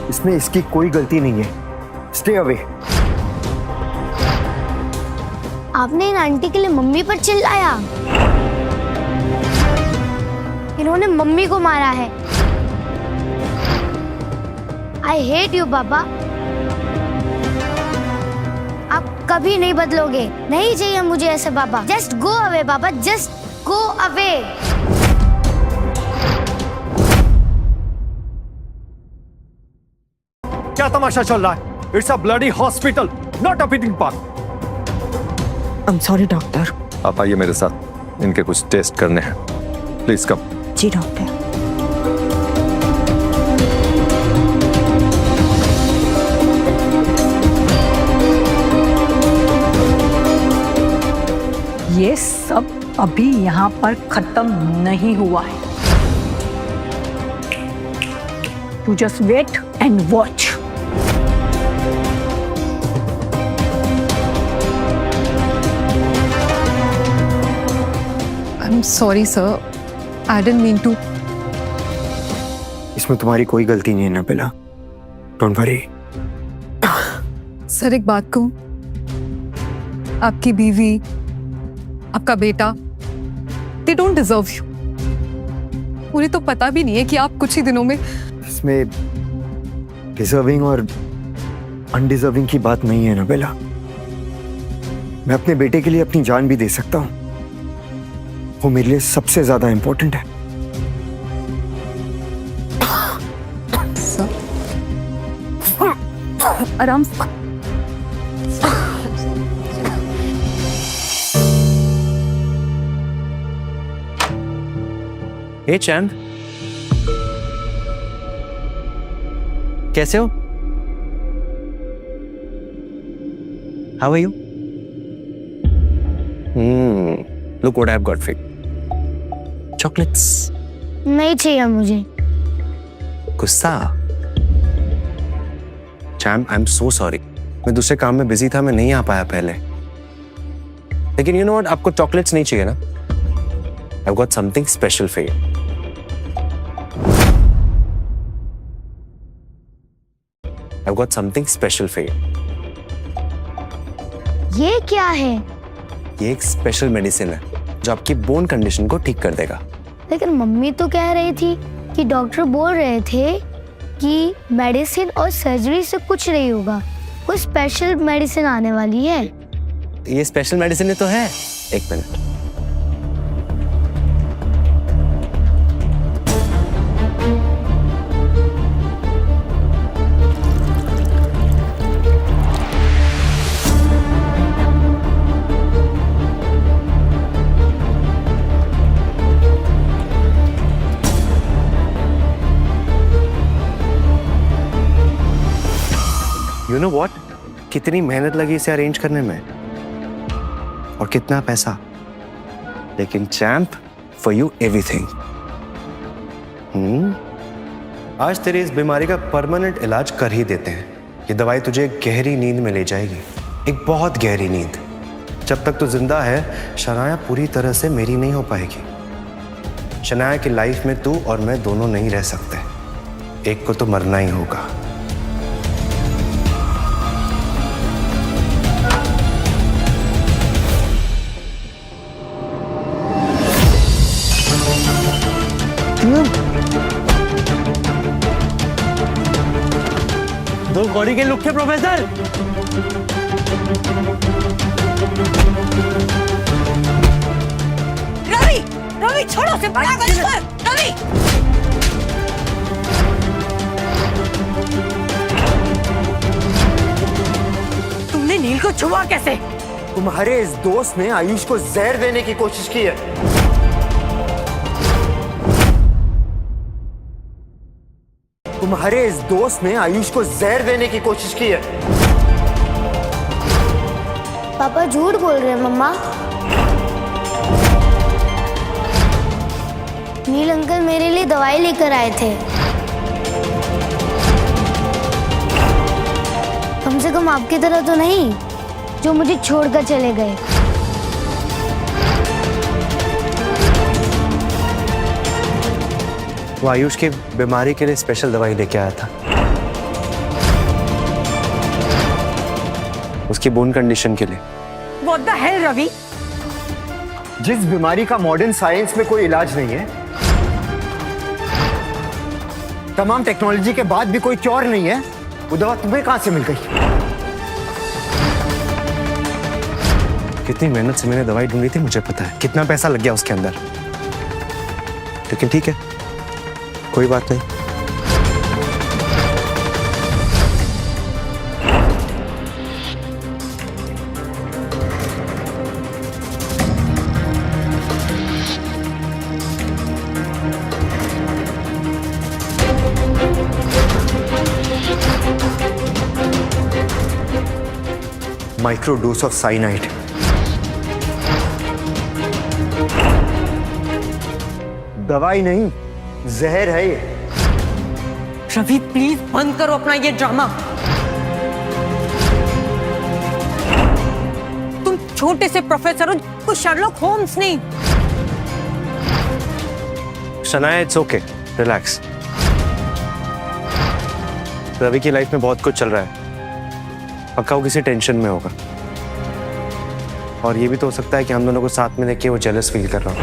इसमें इसकी कोई गलती नहीं है। Stay away. आपने इन आंटी के लिए मम्मी पर चिल्लाया। इन्होंने मम्मी को मारा है। आई हेट यू पापा। आप कभी नहीं बदलोगे। नहीं चाहिए मुझे ऐसे पापा। जस्ट गो अवे पापा, जस्ट गो अवे। क्या तमाशा चल रहा है? It's a bloody hospital, not a picnic park. I'm sorry doctor. आप आइए मेरे साथ, इनके कुछ टेस्ट करने हैं। Please come. जी डॉक्टर। ये सब अभी यहाँ पर खत्म नहीं हुआ है। You just wait and watch. I'm sorry, sir. I didn't mean to. इसमें तुम्हारी कोई गलती नहीं है नबिला, डोंट वरी। सर एक बात कहूं, आपकी बीवी, आपका बेटा, they don't deserve you. उन्हें तो पता भी नहीं है कि आप कुछ ही दिनों में। इसमें डिजर्विंग और अनडिजर्विंग की बात नहीं है नबिला। मैं अपने बेटे के लिए अपनी जान भी दे सकता हूँ, वो मेरे लिए सबसे ज्यादा इंपॉर्टेंट है। आराम से। हे चैंद, कैसे हो? How are you? Look what I've got for you. Chocolates. नहीं चाहिए मुझे। गुस्सा? Champ, I am so sorry. मैं दूसरे काम में बिजी था, मैं नहीं आ पाया पहले। लेकिन यू नो व्हाट, आपको चॉकलेट्स नहीं चाहिए ना? I've got something special for you. I've got something special for you. ये क्या है? ये एक स्पेशल मेडिसिन है जो आपकी बोन कंडीशन को ठीक कर देगा। लेकिन मम्मी तो कह रही थी कि डॉक्टर बोल रहे थे कि मेडिसिन और सर्जरी से कुछ नहीं होगा, कोई स्पेशल मेडिसिन आने वाली है। ये स्पेशल मेडिसिन ही तो है। एक मिनट। You know what? कितनी मेहनत लगी इसे अरेंज करने में और कितना पैसा, लेकिन चैम्प, फॉर यू एवरीथिंग। आज तेरी इस बीमारी का परमानेंट इलाज कर ही देते हैं। ये दवाई तुझे गहरी नींद में ले जाएगी, एक बहुत गहरी नींद। जब तक तू जिंदा है, शनाया पूरी तरह से मेरी नहीं हो पाएगी। शनाया की लाइफ में तू और मैं दोनों नहीं रह सकते, एक को तो मरना ही होगा। दो कौड़ी के लुक थे प्रोफेसर। रवि, रवि छोड़ो से बड़ा रवि। तुमने नील को छुआ कैसे? तुम्हारे इस दोस्त ने आयुष को जहर देने की कोशिश की है। तुम्हारे इस दोस्त ने आयुष को जहर देने की कोशिश की है। पापा झूठ बोल रहे हैं मम्मा। नील अंकल मेरे लिए दवाई लेकर आए थे। कम से कम आपकी तरह तो नहीं जो मुझे छोड़कर चले गए। वो आयुष की बीमारी के लिए स्पेशल दवाई लेके आया था, उसकी बोन कंडीशन के लिए। What the hell, Ravi? जिस बीमारी का मॉडर्न साइंस में कोई इलाज नहीं है, तमाम टेक्नोलॉजी के बाद भी कोई क्योर नहीं है, वो दवा तुम्हें कहां से मिल गई? कितनी मेहनत से मैंने दवाई ढूंढी थी, मुझे पता है कितना पैसा लग गया उसके अंदर। लेकिन ठीक है, कोई बात नहीं। Micro dose of cyanide. दवाई नहीं, जहर है ये। रवि प्लीज बंद करो अपना ये ड्रामा। तुम छोटे से प्रोफेसर हो, कोई शर्लॉक होम्स नहीं। Shanaya, it's okay, relax. Ravi की लाइफ में बहुत कुछ चल रहा है, पक्का वो किसी टेंशन में होगा। और ये भी तो हो सकता है कि हम दोनों को साथ में देख के वो जेलस फील कर रहा हो।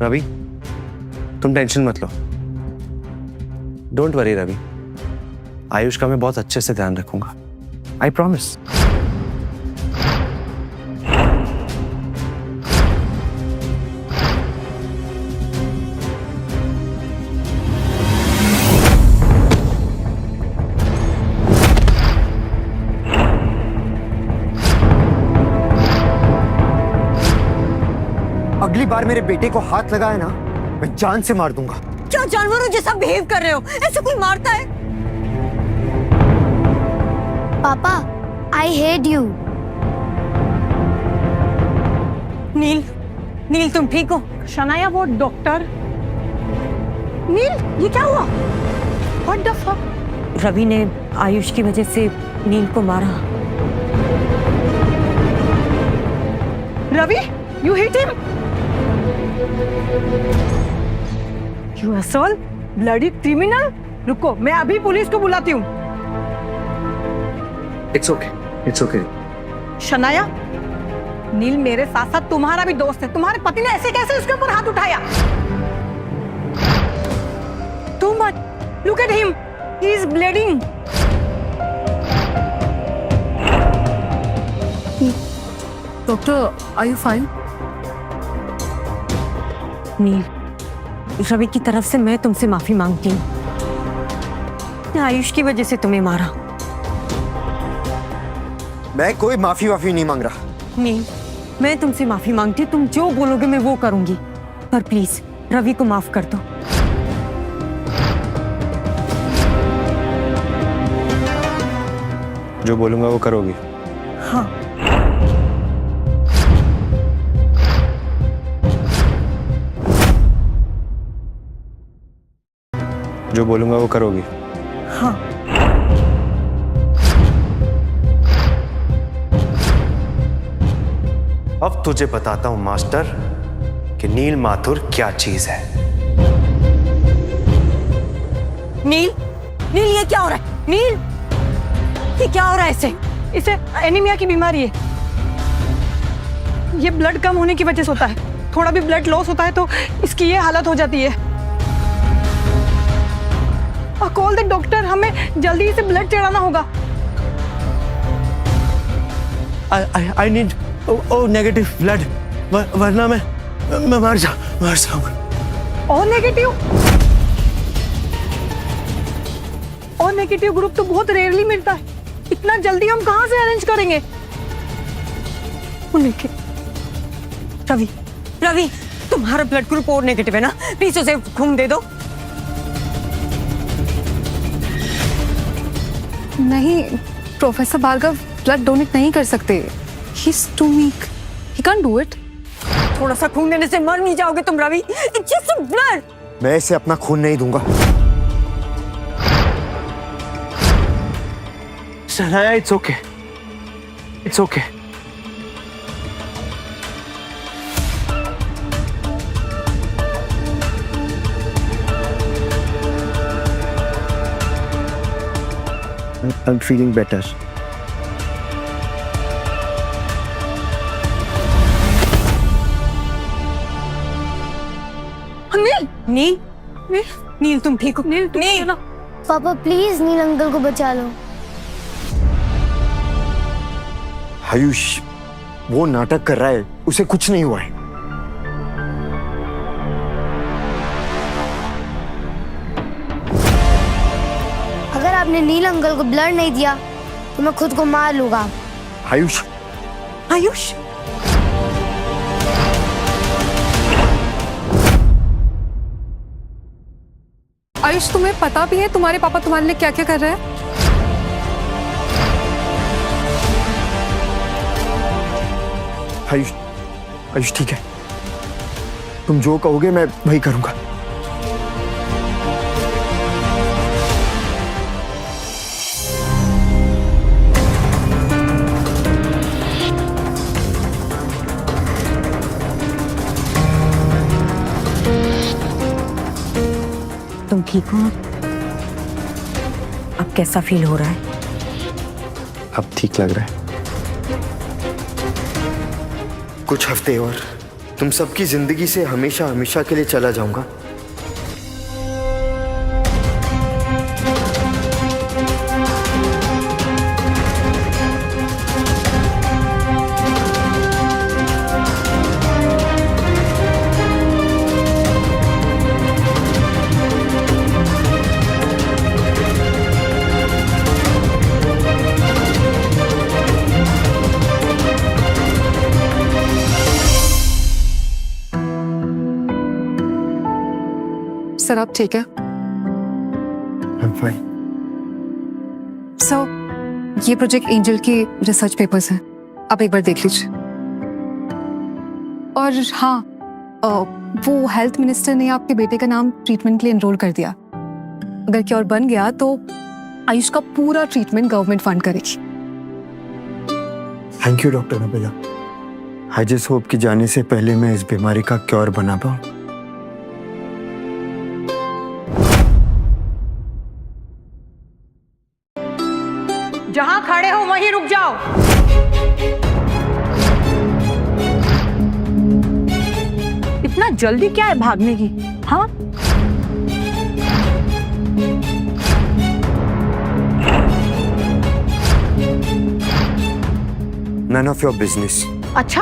रवि, तुम टेंशन मत लो। डोंट वरी रवि, आयुष का मैं बहुत अच्छे से ध्यान रखूंगा, आई प्रॉमिस। अगली बार मेरे बेटे को हाथ लगाया ना, मैं जान से मार दूंगा। क्या जानवरों जैसा बिहेव कर रहे हो? ऐसे कोई मारता है? पापा, आई हेट यू। नील, नील तुम ठीक हो? शनाया वो डॉक्टर। नील ये क्या हुआ? What the fuck? रवि ने आयुष की वजह से नील को मारा। Ravi, you hit him? You asshole, bloody criminal! रुको, मैं अभी पुलिस को बुलाती हूँ। It's okay, it's okay. Shanaya, Neel मेरे साथ साथ तुम्हारा भी दोस्त है। तुम्हारे पति ने ऐसे कैसे उसके ऊपर हाथ उठाया? Too much. Look at him. He is bleeding. Doctor, are you fine? Neel, Ravi की तरफ से मैं तुमसे माफी मांगती हूँ। आयुष की वजह से तुम्हें मारा। मैं कोई माफी नहीं मांग रहा। नील, मैं तुमसे माफी मांगती हूँ। तुम जो बोलोगे मैं वो करूंगी, पर प्लीज रवि को माफ कर दो। जो बोलूंगा वो करोगी? हाँ। जो बोलूंगा वो करोगी? हाँ। अब तुझे बताता हूं मास्टर कि नील माथुर क्या चीज है। नील, नील ये क्या हो रहा है? नील, ये क्या हो रहा है इसे? इसे एनीमिया की बीमारी है। ये ब्लड कम होने की वजह से होता है। थोड़ा भी ब्लड लॉस होता है तो इसकी ये हालत हो जाती है। कॉल द डॉक्टर, हमें जल्दी इसे ब्लड चढ़ाना होगा। I need नेगेटिव ब्लड, वरना मैं मर जाऊंगा। और नेगेटिव? और नेगेटिव ग्रुप तो बहुत रेयरली मिलता है। इतना जल्दी हम कहां से अरेंज करेंगे? रवि, रवि तुम्हारा ब्लड ग्रुप और नेगेटिव है ना? प्लीज उसे खून दे दो। नहीं प्रोफेसर भार्गव, ब्लड डोनेट नहीं कर सकते। He is too weak, he can do it. थोड़ा सा खून देने से मर नहीं जाओगे तुम रवि। It's just blood. मैं इसे अपना खून नहीं दूंगा। Shanaya, it's okay, it's okay. I'm feeling better. नील, नील, नील तुम ठीक हो? नील, नील। पापा प्लीज नील अंकल को बचा लो। आयुष वो नाटक कर रहा है, उसे कुछ नहीं हुआ है। अगर आपने नील अंकल को ब्लड नहीं दिया तो मैं खुद को मार लूंगा। आयुष, आयुष, आयुष तुम्हें पता भी है तुम्हारे पापा तुम्हारे लिए क्या क्या कर रहे हैं? आयुष, आयुष ठीक है, तुम जो कहोगे मैं वही करूंगा। तुम ठीक हो? अब कैसा फील हो रहा है? अब ठीक लग रहा है। कुछ हफ्ते और तुम सबकी जिंदगी से हमेशा हमेशा के लिए चला जाऊंगा। सर आप ठीक है? I'm fine. सर ये प्रोजेक्ट एंजल के रिसर्च पेपर्स हैं, आप एक बार देख लीजिए। और हाँ, वो हेल्थ मिनिस्टर ने आपके बेटे का नाम ट्रीटमेंट के लिए एनरोल कर दिया। अगर क्योर बन गया तो आयुष का पूरा ट्रीटमेंट गवर्नमेंट फंड करेगी। Thank you doctor Nabila. I just hope कि जाने से पहले मैं इस बीमारी का क्योर बना पाऊं। जहां खड़े हो वहीं रुक जाओ। इतना जल्दी क्या है भागने की? हाँ, None of your business. अच्छा,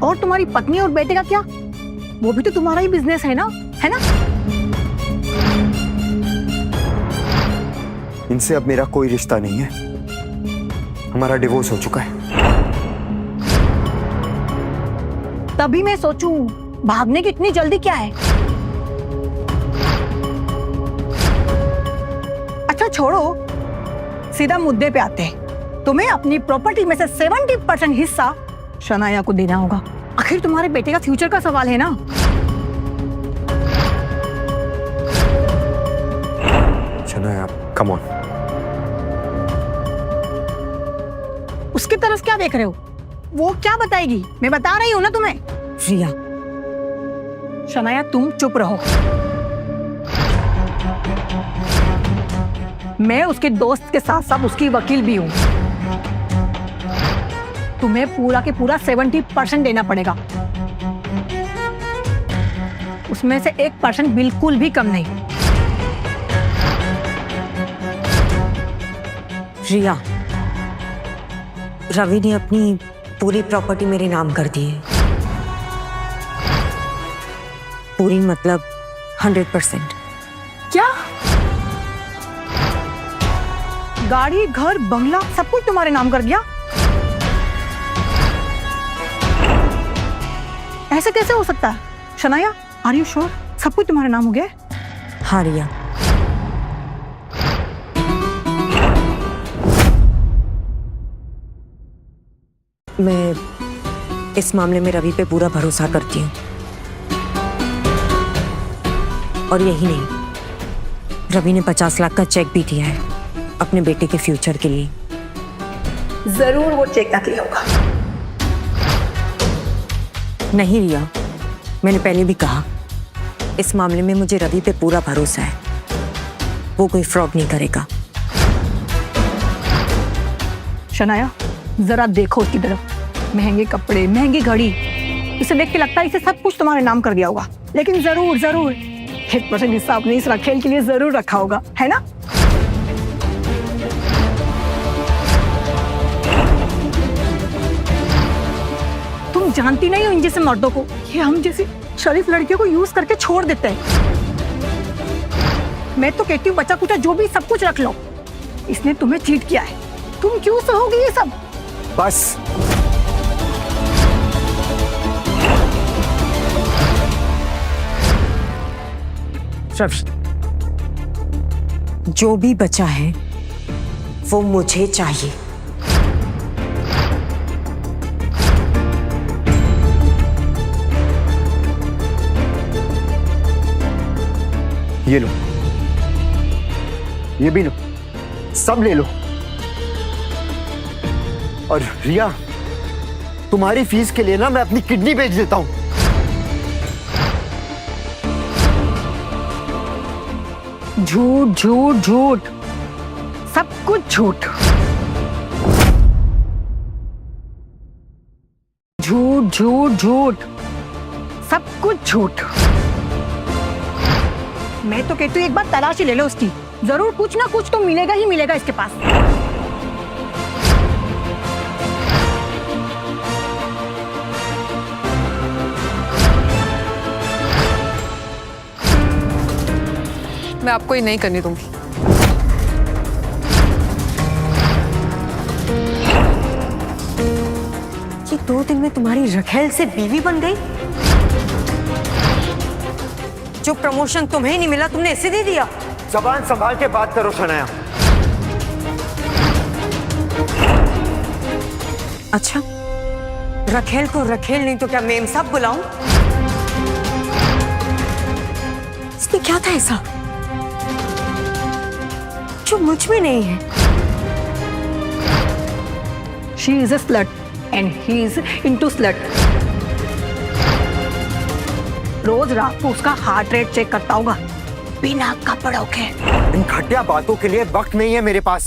और तुम्हारी पत्नी और बेटे का क्या? वो भी तो तुम्हारा ही बिजनेस है ना? इनसे अब मेरा कोई रिश्ता नहीं है। हमारा डिवोर्स हो चुका है। तभी मैं सोचूं भागने की इतनी जल्दी क्या है? अच्छा छोड़ो, सीधा मुद्दे पे आते हैं। तुम्हें अपनी प्रॉपर्टी में से 70% हिस्सा शनाया को देना होगा। आखिर तुम्हारे बेटे का फ्यूचर का सवाल है ना? Shanaya, come on. उसकी तरफ क्या देख रहे हो? वो क्या बताएगी? मैं बता रही हूँ ना तुम्हें। रिया, शनाया तुम चुप रहो। मैं उसके दोस्त के साथ साथ उसकी वकील भी हूँ। तुम्हें पूरा के पूरा 70% देना पड़ेगा। उसमें से 1% बिल्कुल भी कम नहीं। रिया, रवि ने अपनी पूरी प्रॉपर्टी मेरे नाम कर दी है। पूरी मतलब 100%। क्या? गाड़ी, घर, बंगला सब कुछ तुम्हारे नाम कर दिया? ऐसे कैसे हो सकता है? शनाया, आर यू श्योर सब कुछ तुम्हारे नाम हो गया? हाँ रिया, मैं इस मामले में रवि पे पूरा भरोसा करती हूँ। और यही नहीं, रवि ने 50 लाख का चेक भी दिया है अपने बेटे के फ्यूचर के लिए। जरूर वो चेक नकली होगा। नहीं रिया, मैंने पहले भी कहा, इस मामले में मुझे रवि पे पूरा भरोसा है। वो कोई फ्रॉड नहीं करेगा। शनाया, जरा देखो उसकी तरफ। महंगे कपड़े, महंगी घड़ी, इसे देख के लगता है इसे सब कुछ तुम्हारे नाम कर दिया होगा। लेकिन जरूर 1% हिस्सा अपने इस रखेल के लिए जरूर रखा होगा, है ना? तुम जानती नहीं हो इन जैसे मर्दों को, ये हम जैसी शरीफ लड़कियों को यूज करके छोड़ देते हैं। मैं तो कहती हूँ बचा कुचा जो भी सब कुछ रख लो। इसने तुम्हें चीट किया है, तुम क्यों सहोगी ये सब? बस। रवि, जो भी बचा है वो मुझे चाहिए। ये लो, ये भी लो, सब ले लो। और रिया, तुम्हारी फीस के लिए ना मैं अपनी किडनी बेच देता हूं। झूठ झूठ झूठ, सब कुछ झूठ। झूठ झूठ झूठ, सब कुछ झूठ। मैं तो कहती हूँ एक बार तलाशी ले लो उसकी, जरूर कुछ ना कुछ तो मिलेगा ही मिलेगा इसके पास। मैं आपको ये नहीं करने दूंगी। ये 2 दिन में तुम्हारी रखेल से बीवी बन गई? जो प्रमोशन तुम्हें नहीं मिला तुमने इसे दे दिया? जबान संभाल के बात करो शनाया। अच्छा, रखेल को रखेल नहीं तो क्या मेम साहब बुलाऊं? इसमें क्या था ऐसा जो मुझ में नहीं है? She is a slut and he is into slut. रोज रात को उसका हार्ट रेट चेक करता होगा बिना कपड़ों के। इन घटिया बातों के लिए वक्त नहीं है मेरे पास।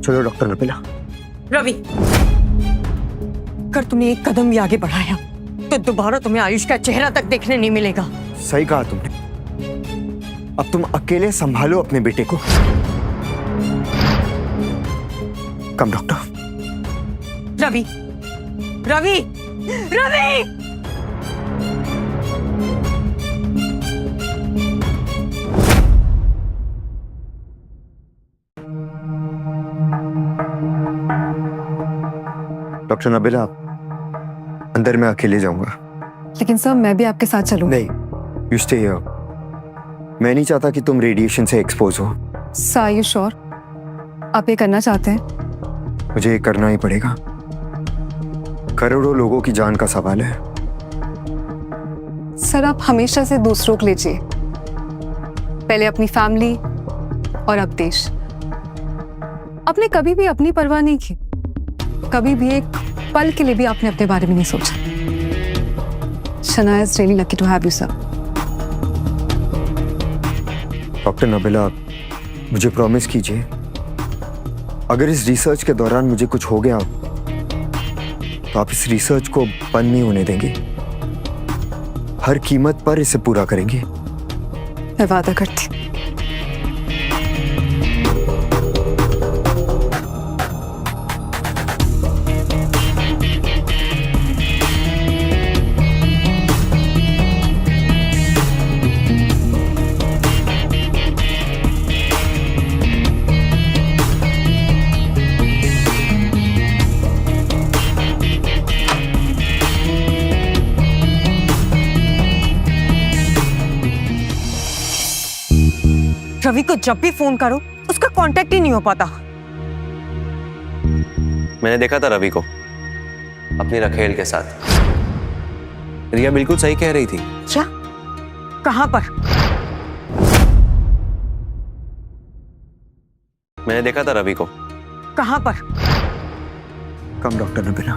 चलो डॉक्टर नबीला। रवि, अगर तुमने एक कदम भी आगे बढ़ाया तो दोबारा तुम्हें आयुष का चेहरा तक देखने नहीं मिलेगा। सही कहा तुमने। अब तुम अकेले संभालो अपने बेटे को। कम डॉक्टर। रवि, रवि, रवि! डॉक्टर नबीला, अंदर मैं अकेले जाऊंगा। लेकिन सर मैं भी आपके साथ चलूं। नहीं, यू स्टे हियर। मैं नहीं चाहता कि तुम रेडिएशन से एक्सपोज हो। सर आर यू श्योर आप ये करना चाहते हैं? मुझे ये करना ही पड़ेगा। करोड़ों लोगों की जान का सवाल है। सर आप हमेशा से दूसरों को लीजिए, पहले अपनी फैमिली और अब देश। आपने कभी भी अपनी परवाह नहीं की, कभी भी एक पल के लिए भी आपने अपने बारे में नहीं सोचा। Shanaya is really lucky to have you sir. Doctor Nabila, मुझे प्रॉमिस कीजिए, अगर इस रिसर्च के दौरान मुझे कुछ हो गया तो आप इस रिसर्च को बंद नहीं होने देंगे। हर कीमत पर इसे पूरा करेंगे। मैं वादा करती। रवि को जब भी फोन करो उसका कांटेक्ट ही नहीं हो पाता। मैंने देखा था रवि को अपनी रखेल के साथ। रिया बिल्कुल सही कह रही थी। क्या? कहां पर? मैंने देखा था रवि को। कहां पर? कम डॉक्टर नबीला।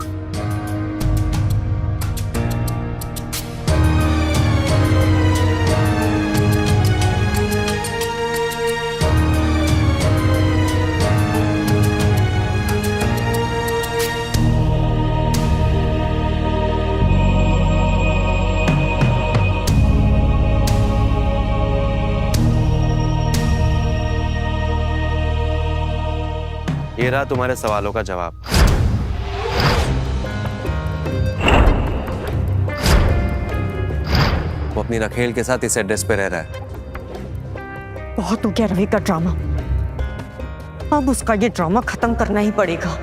ये रहा तुम्हारे सवालों का जवाब। वो अपनी रखेल के साथ इस एड्रेस पे रह रहा है। बहुत हो गया रवि का ड्रामा, अब उसका ये ड्रामा खत्म करना ही पड़ेगा।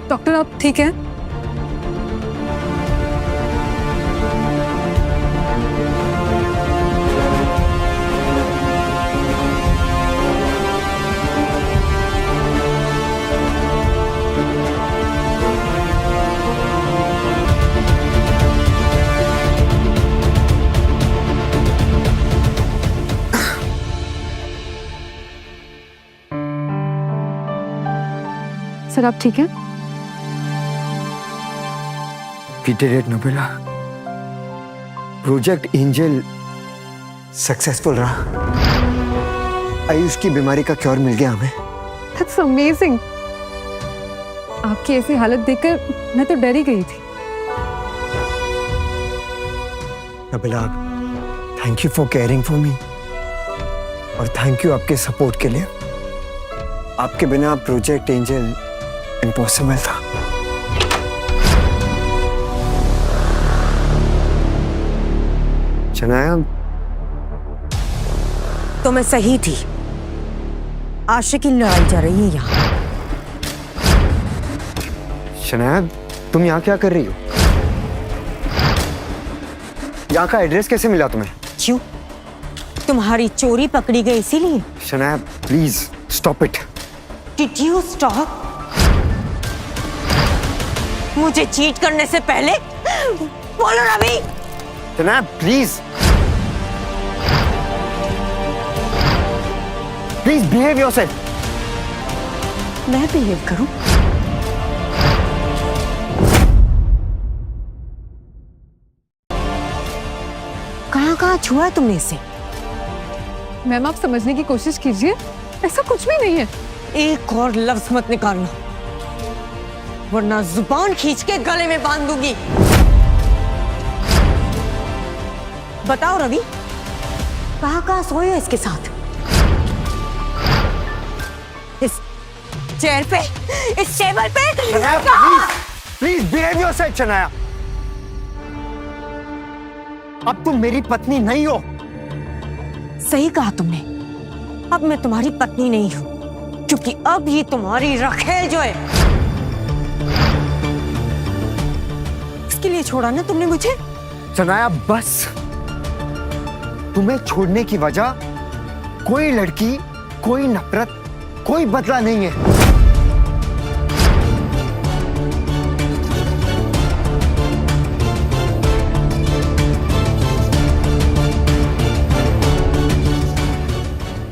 डॉक्टर आप ठीक हैं? सर आप ठीक हैं? We did it, Nabila. Project angel successful रहा। आयुष की बीमारी का क्योर मिल गया हमें। That's amazing. आपकी ऐसी हालत देखकर मैं तो डर ही गई थी। Nabila, thank you for caring for me और थैंक यू आपके सपोर्ट के लिए। आपके बिना प्रोजेक्ट एंजल इम्पॉसिबल था। शनाया, तो मैं सही थी। आशिक की लड़ाई जा रही है यहाँ। शनाया, तुम यहाँ क्या कर रही हो? यहाँ का एड्रेस कैसे मिला तुम्हें? क्यों? तुम्हारी चोरी पकड़ी गई इसीलिए? Shanaya, please stop it. Did you stop? मुझे चीट करने से पहले बोलो Ravi. Shanaya, please please behave yourself. मैं बिहेव करूं? कहाँ छुआ तुमने इसे? मैम आप समझने की कोशिश कीजिए, ऐसा कुछ भी नहीं है। एक और लफ्ज मत निकालना, वरना जुबान खींच के गले में बांध दूंगी। बताओ रवि, कहाँ सोए हो इसके साथ? इस चेयर पे, इस टेबल पे? Please behave yourself Shanaya. अब तुम मेरी पत्नी नहीं हो। सही कहा तुमने, अब मैं तुम्हारी पत्नी नहीं हूं, क्योंकि अब ये तुम्हारी रखेल जो है। इसके लिए छोड़ा ना तुमने मुझे? शनाया बस, तुम्हें छोड़ने की वजह कोई लड़की, कोई नफरत, कोई बदला नहीं है।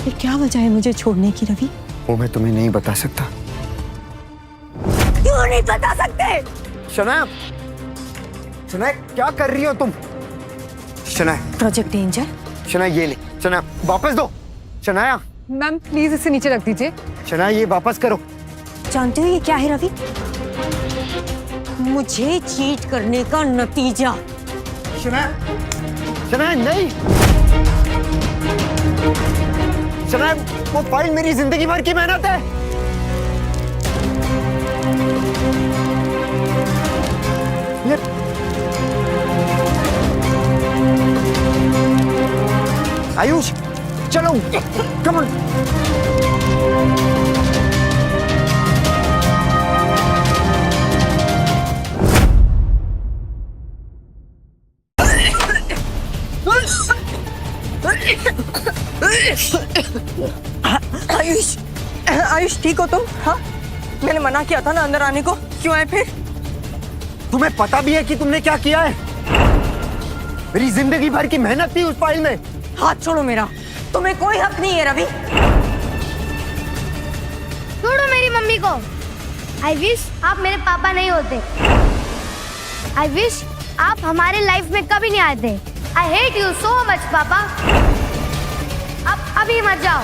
ये क्या वजह है मुझे छोड़ने की रवि? वो मैं तुम्हें नहीं बता सकता। क्यों नहीं बता सकते? शनाया, शनाया क्या कर रही हो तुम? Shanaya, project angel. शनाया ये ले, शनाया वापस दो। शनाया, मैम प्लीज इसे नीचे रख दीजिए। शनाया ये वापस करो। जानते हो ये क्या है रवि? मुझे चीट करने का नतीजा। शनाया, शनाया नहीं। शनाया, वो फाइल मेरी जिंदगी भर की मेहनत है। आयुष, चलो, कम ऑन। आयुष, आयुष ठीक हो तुम? हाँ, मैंने मना किया था ना अंदर आने को, क्यों आए फिर? तुम्हें पता भी है कि तुमने क्या किया है? मेरी जिंदगी भर की मेहनत थी उस फाइल में। हाथ छोड़ो मेरा, तुम्हें कोई हक नहीं है रवि। छोड़ो मेरी मम्मी को। आई विश आप मेरे पापा नहीं होते। आई विश आप हमारे लाइफ में कभी नहीं आते। आई हेट यू सो मच पापा। अब अभी मत जाओ।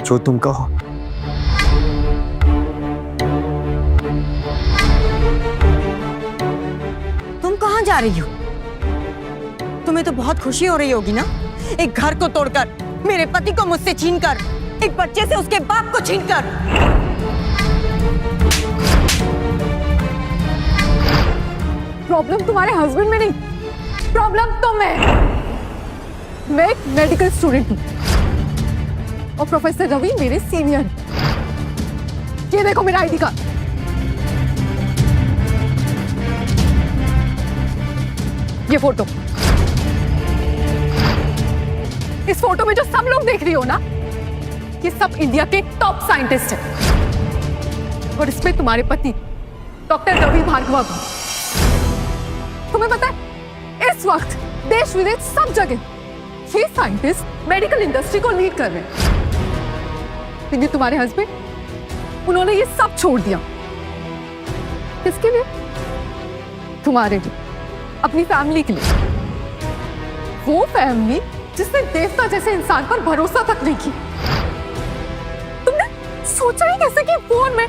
जो तुम कहो। तुम कहाँ जा रही हो? तुम्हें तो बहुत खुशी हो रही होगी ना, एक घर को तोड़कर, मेरे पति को मुझसे छीनकर, एक बच्चे से उसके बाप को छीनकर। प्रॉब्लम तुम्हारे हस्बैंड में नहीं, प्रॉब्लम तुम है। मैं एक मेडिकल स्टूडेंट हूँ और प्रोफेसर रवि मेरे सीनियर। ये देखो मेरा आईडी कार्ड। ये फोटो, इस फोटो में जो सब लोग देख रही हो ना, ये सब इंडिया के टॉप साइंटिस्ट हैं। और इसमें तुम्हारे पति डॉक्टर रवि भार्गव। तुम्हें पता है इस वक्त देश विदेश सब जगह ये साइंटिस्ट मेडिकल इंडस्ट्री को लीड कर रहे हैं। लेकिन तुम्हारे हस्बैंड, उन्होंने ये सब छोड़ दिया। किसके लिए? तुम्हारे लिए, अपनी फैमिली के लिए। वो फैमिली जिसने देवता जैसे इंसान पर भरोसा तक नहीं किया। तुमने सोचा ही कैसे कि फोन में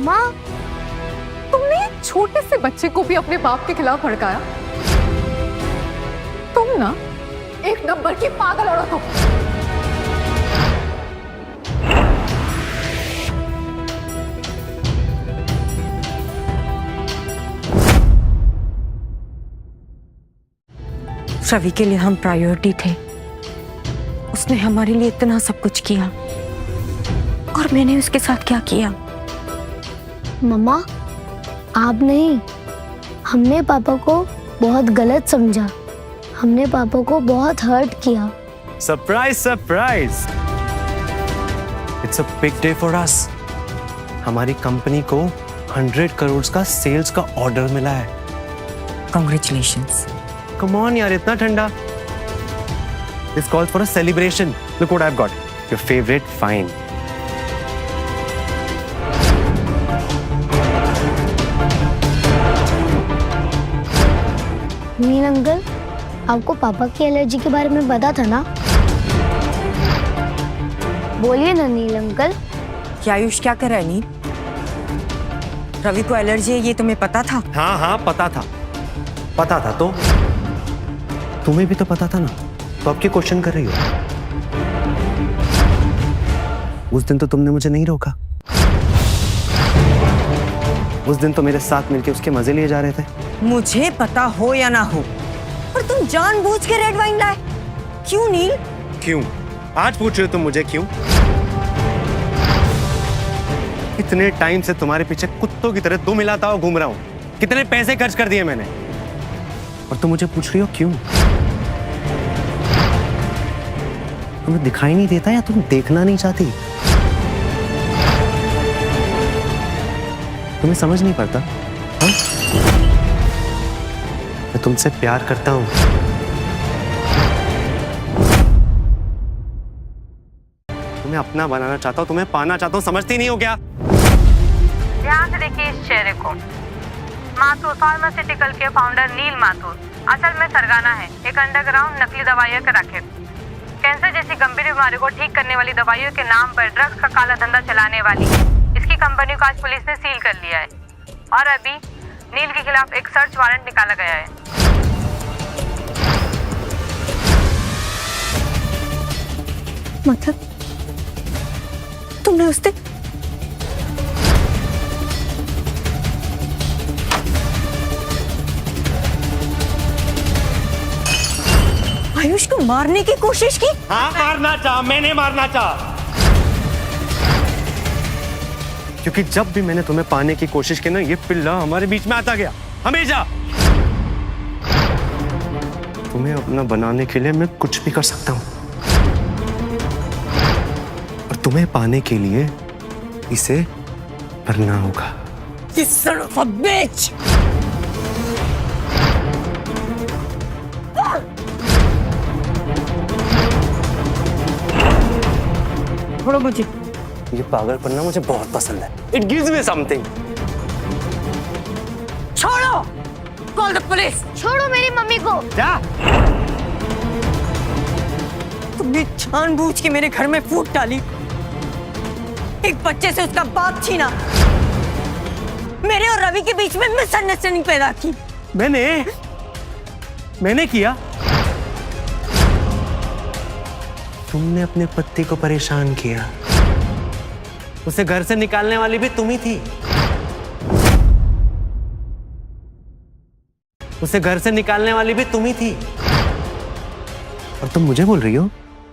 माँ, तुमने एक छोटे से बच्चे को भी अपने बाप के खिलाफ भड़काया। तुम ना एक नंबर की पागल औरत हो। रवि के लिए हम प्रायोरिटी थे। उसने हमारे लिए इतना सब कुछ किया, और मैंने उसके साथ क्या किया? मम्मा, आप नहीं, हमने पापा को बहुत गलत समझा। हमने पापा को बहुत हर्ट किया। Surprise surprise, it's a big day for us. हमारी कंपनी को 100 करोड़ का सेल्स का ऑर्डर मिला है। कांग्रेचुलेशंस। कम ऑन यार, इतना ठंडा। This calls for a celebration. Look what I have got, your favourite fine. Neel uncle, आपको पापा की एलर्जी के बारे में पता था ना? बोलिए ना नील अंकल। क्या आयुष क्या कर रहा है नील? रवि को एलर्जी है ये तुम्हें पता था? हाँ हाँ पता था, पता था। तो तुम्हें भी तो पता था ना, तो अब क्या क्वेश्चन कर रही हो? उस दिन तो तुमने मुझे नहीं रोका। उस दिन तो मेरे साथ मिलके उसके मजे लिए जा रहे थे। मुझे पता हो या ना हो, पर तुम जानबूझ के रेड वाइन लाए। क्यों नील? क्यों? आज पूछ रहे हो तुम मुझे क्यों? इतने टाइम से तुम्हारे पीछे कुत्तों की तरह दो मिलाता हुआ घूम रहा हूं। कितने पैसे खर्च कर दिए मैंने, और तुम मुझे पूछ रही हो क्यों? तुम्हें दिखाई नहीं देता या तुम देखना नहीं चाहती? तुम्हें समझ नहीं पड़ता? हाँ? मैं तुमसे प्यार करता हूं। तुम्हें अपना बनाना चाहता हूं, तुम्हें पाना चाहता हूं, समझती नहीं हो क्या? ध्यान से देखिए इस चेहरे को। माथुर फार्मास्यूटिकल के फाउंडर नील माथुर असल में सरगना है, एक अंडरग्राउंड नकली दवाइयों के राकेट। कैंसर जैसी गंभीर बीमारी को ठीक करने वाली दवाइयों के नाम पर ड्रग्स का काला धंधा चलाने वाली इसकी कंपनी को आज पुलिस ने सील कर लिया है, और अभी नील के खिलाफ एक सर्च वारंट निकाला गया है। मतलब तुमने उस दिन आयुष को मारने की कोशिश की? हाँ मारना चाहा, मैंने मारना चाहा। क्योंकि जब भी मैंने तुम्हें पाने की कोशिश की ना, ये पिल्ला हमारे बीच में आता गया, हमेशा। तुम्हें अपना बनाने के लिए मैं कुछ भी कर सकता हूं, और तुम्हें पाने के लिए इसे करना होगा। son of a bitch! छोड़ो मुझे। ये पागलपन ना मुझे बहुत पसंद है। It gives me something. छोड़ो! Call the police! छोड़ो मेरी मम्मी को। जा। तुमने जानबूझ के मेरे घर में फूट डाली, एक बच्चे से उसका बाप छीना, मेरे और रवि के बीच में मिसअंडरस्टैंडिंग पैदा की। मैंने किया? तुमने अपने पति को परेशान किया। उसे घर से निकालने वाली भी तुम ही थी। उसे घर से निकालने वाली भी तुम ही थी। और तुम मुझे बोल रही हो?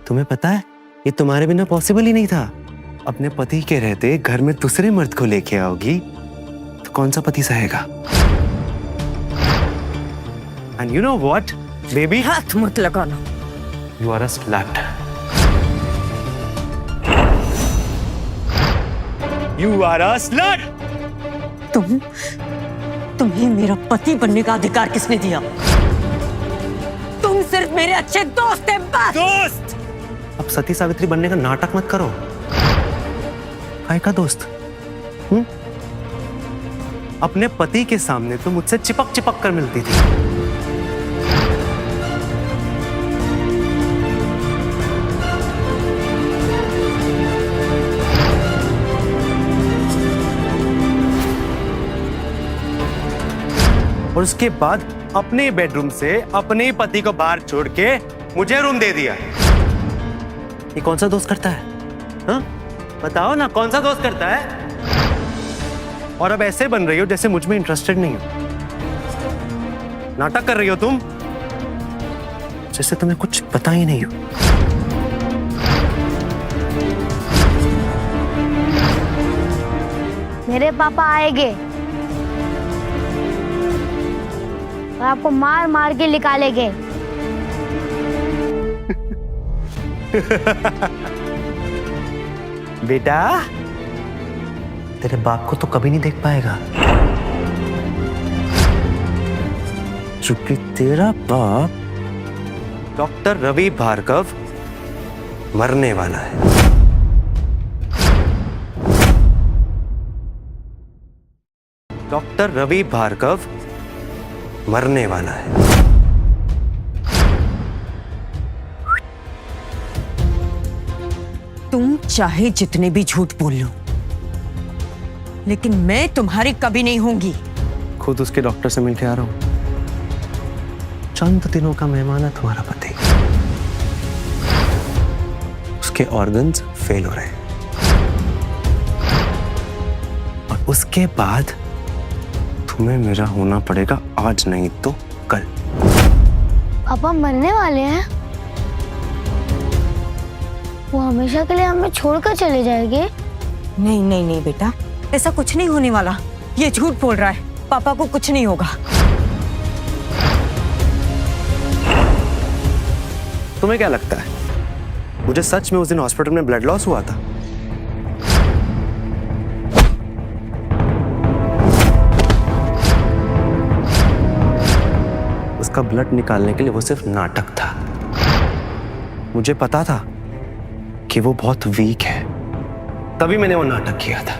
तुम्हें पता है ये तुम्हारे बिना पॉसिबल ही नहीं था। अपने पति के रहते घर में दूसरे मर्द को लेके आओगी तो कौन सा पति सहेगा? And you know what baby, हाथ मत लगाना। You are a slut. You are a slut. तुम्हें मेरा पति बनने का अधिकार किसने दिया? तुम सिर्फ मेरे अच्छे दोस्त हैं बस। दोस्त? अब सती सावित्री बनने का नाटक मत करो। काय का दोस्त? अपने पति के सामने तो मुझसे चिपक चिपक कर मिलती थी। और उसके बाद अपने बेडरूम से अपने ही पति को बाहर छोड़ के मुझे रूम दे दिया। ये कौन सा दोस्त करता है? हाँ? बताओ ना, कौन सा दोस्त करता है? और अब ऐसे बन रही हो जैसे मुझ में इंटरेस्टेड नहीं हो। नाटक कर रही हो तुम जैसे तुम्हें कुछ पता ही नहीं हो। मेरे पापा आएंगे और आपको मार मार के निकालेंगे। बेटा, तेरे बाप को तो कभी नहीं देख पाएगा क्योंकि तेरा बाप डॉक्टर रवि भार्गव मरने वाला है। डॉक्टर रवि भार्गव मरने वाला है। तुम चाहे जितने भी झूठ बोल लो, लेकिन मैं तुम्हारी कभी नहीं होंगी। खुद उसके डॉक्टर से मिलके आ रहा हूं। चंद दिनों का मेहमान है तुम्हारा पति। उसके ऑर्गन्स फेल हो रहे हैं और उसके बाद तुम्हें मेरा होना पड़ेगा, आज नहीं तो कल। पापा मरने वाले हैं? वो हमेशा के लिए हमें छोड़कर चले जाएंगे? नहीं नहीं नहीं बेटा, ऐसा कुछ नहीं होने वाला। ये झूठ बोल रहा है। पापा को कुछ नहीं होगा। तुम्हें क्या लगता है मुझे सच में उस दिन हॉस्पिटल में ब्लड लॉस हुआ था? उसका ब्लड निकालने के लिए वो सिर्फ नाटक था। मुझे पता था कि वो बहुत वीक है, तभी मैंने वो नाटक किया था।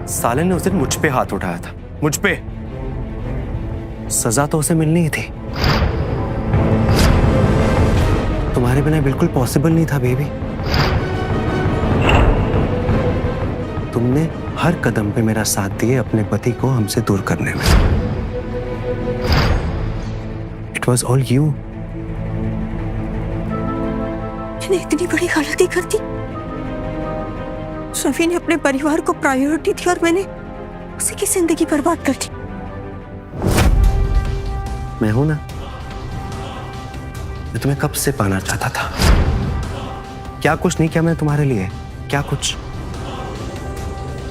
साले ने उस दिन मुझ पे हाथ उठाया था, मुझ पे। सजा तो उसे मिलनी ही थी। तुम्हारे बिना बिल्कुल पॉसिबल नहीं था बेबी। तुमने हर कदम पे मेरा साथ दिए अपने पति को हमसे दूर करने में। It was all you. मैंने इतनी बड़ी गलती कर दी। रवि ने अपने परिवार को प्रायोरिटी दी और मैंने उसी की जिंदगी बर्बाद कर दी। मैं हूं ना, मैं तुम्हें कब से पाना चाहता था। क्या कुछ नहीं किया मैंने तुम्हारे लिए? क्या कुछ?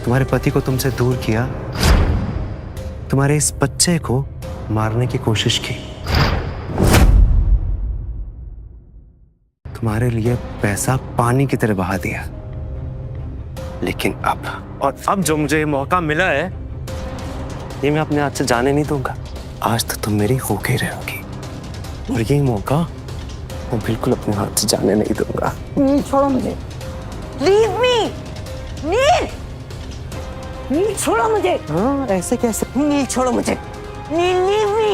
तुम्हारे पति को तुमसे दूर किया, तुम्हारे इस बच्चे को मारने की कोशिश की, तुम्हारे लिए पैसा पानी की तरह बहा दिया। लेकिन अब जो मुझे ये मौका मिला है, ये मैं अपने हाथ से जाने नहीं दूंगा। आज तो तुम मेरी होके ही रहोगी और ये मौका मैं बिल्कुल अपने हाथ से जाने नहीं दूंगा। छोड़ो मुझे। Leave me. नील, नील छोड़ो मुझे। हाँ, ऐसे कैसे? नील छोड़ो मुझे। नील, लीव मी।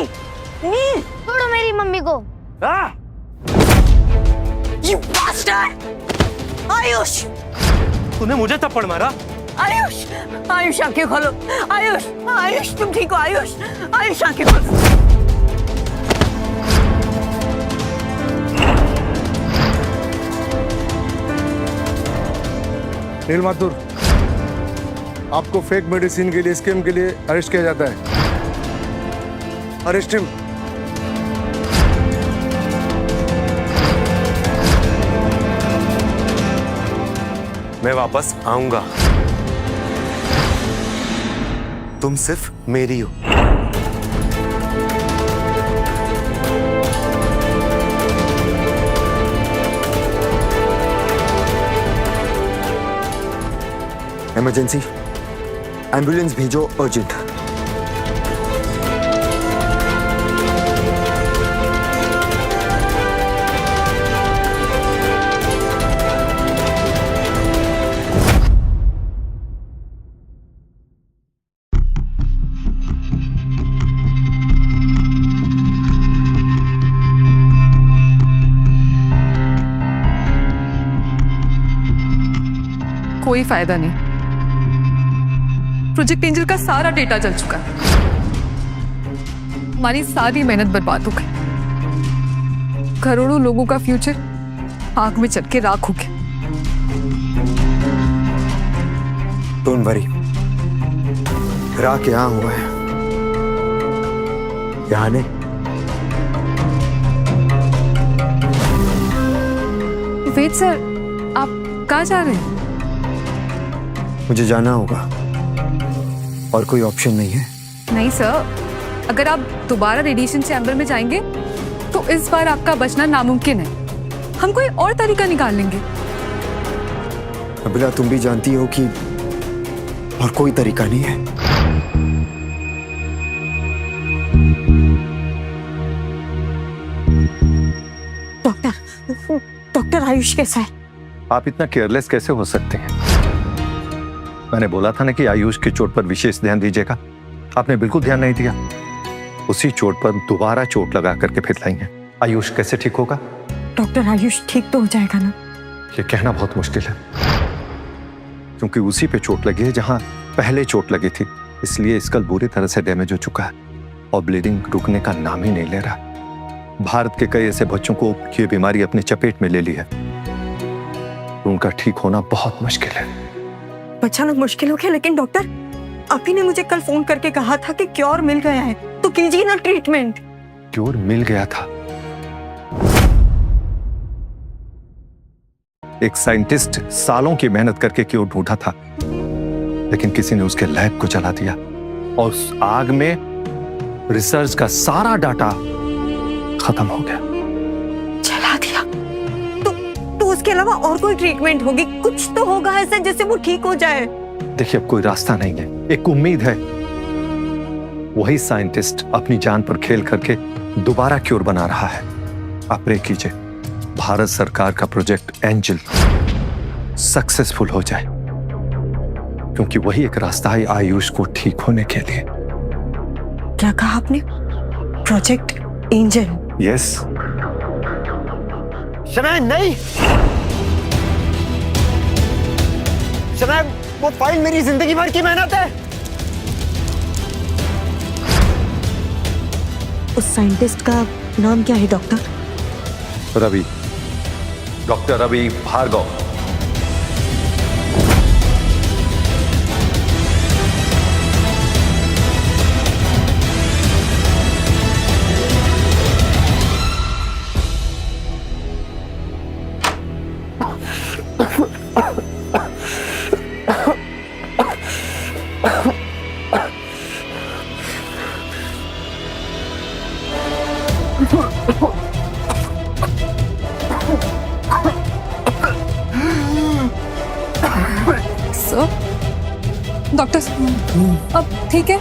नील छोड़ो मेरी मम्मी को। You bastard! आयुष, तूने मुझे थप्पड़ मारा? आयुष, आयुष आंखें खोलो। आयुष, आयुष तुम ठीक हो? आयुष, आयुष आंखें खोलो। नील माथुर, आपको फेक मेडिसिन के लिए, स्कैम के लिए अरेस्ट किया जाता है। Arrest him. मैं वापस आऊंगा। तुम सिर्फ मेरी हो। इमरजेंसी, एम्बुलेंस भेजो अर्जेंट। कोई फायदा नहीं। प्रोजेक्ट एंजल का सारा डेटा जल चुका है। हमारी सारी मेहनत बर्बाद हो गई। करोड़ों लोगों का फ्यूचर आग में चल के राख हो गया। डोंट वरी, राख यहाँ हुआ है, यहाँ नहीं। वेट सर, आप कहाँ जा रहे हैं? मुझे जाना होगा और कोई ऑप्शन नहीं है। नहीं सर, अगर आप दोबारा रेडिएशन चैम्बर में जाएंगे तो इस बार आपका बचना नामुमकिन है। हम कोई और तरीका निकाल लेंगे। अबिला, तुम भी जानती हो कि और कोई तरीका नहीं है। डॉक्टर आयुष कैसा है? आप इतना केयरलेस कैसे हो सकते हैं? मैंने बोला था ना कि आयुष की चोट पर विशेष ध्यान दीजिएगा। आपने बिल्कुल ध्यान नहीं दिया। उसी चोट पर दोबारा चोट लगा करके फिर लाई है। आयुष कैसे ठीक होगा? डॉक्टर, आयुष ठीक तो हो जाएगा ना? ये कहना बहुत मुश्किल है, क्योंकि उसी पे चोट लगी है जहां पहले चोट लगी थी। इसलिए स्कल बुरी तरह से डैमेज हो चुका है और ब्लीडिंग रुकने का नाम ही नहीं ले रहा। भारत के कई ऐसे बच्चों को ये बीमारी अपनी चपेट में ले ली है। उनका ठीक होना बहुत मुश्किल है। बचाना मुश्किल हो गया, लेकिन डॉक्टर, आप ही ने मुझे कल फोन करके कहा था कि क्योर मिल गया है, तो कीजिए ना ट्रीटमेंट। क्योर मिल गया था? एक साइंटिस्ट सालों की मेहनत करके क्योर ढूंढा था, लेकिन किसी ने उसके लैब को जला दिया और उस आग में रिसर्च का सारा डाटा खत्म हो गया। जला दिया? तो उसके अलावा और कोई ट्रीटमेंट होगी? कुछ तो होगा ऐसा जिससे वो ठीक हो जाए। देखिए, अब कोई रास्ता नहीं है, एक उम्मीद है। वही साइंटिस्ट अपनी जान पर खेल करके दोबारा क्योर बना रहा है। आप प्रे कीजिए भारत सरकार का प्रोजेक्ट एंजल सक्सेसफुल हो जाए, क्योंकि वही एक रास्ता है आयुष को ठीक होने के लिए। क्या कहा आपने? Project angel? यस। शनाया, नहीं। शनाया, वो फाइल मेरी जिंदगी भर की मेहनत है। उस साइंटिस्ट का नाम क्या है doctor? Ravi, doctor Ravi Bhargava. Doctor, अब ठीक है?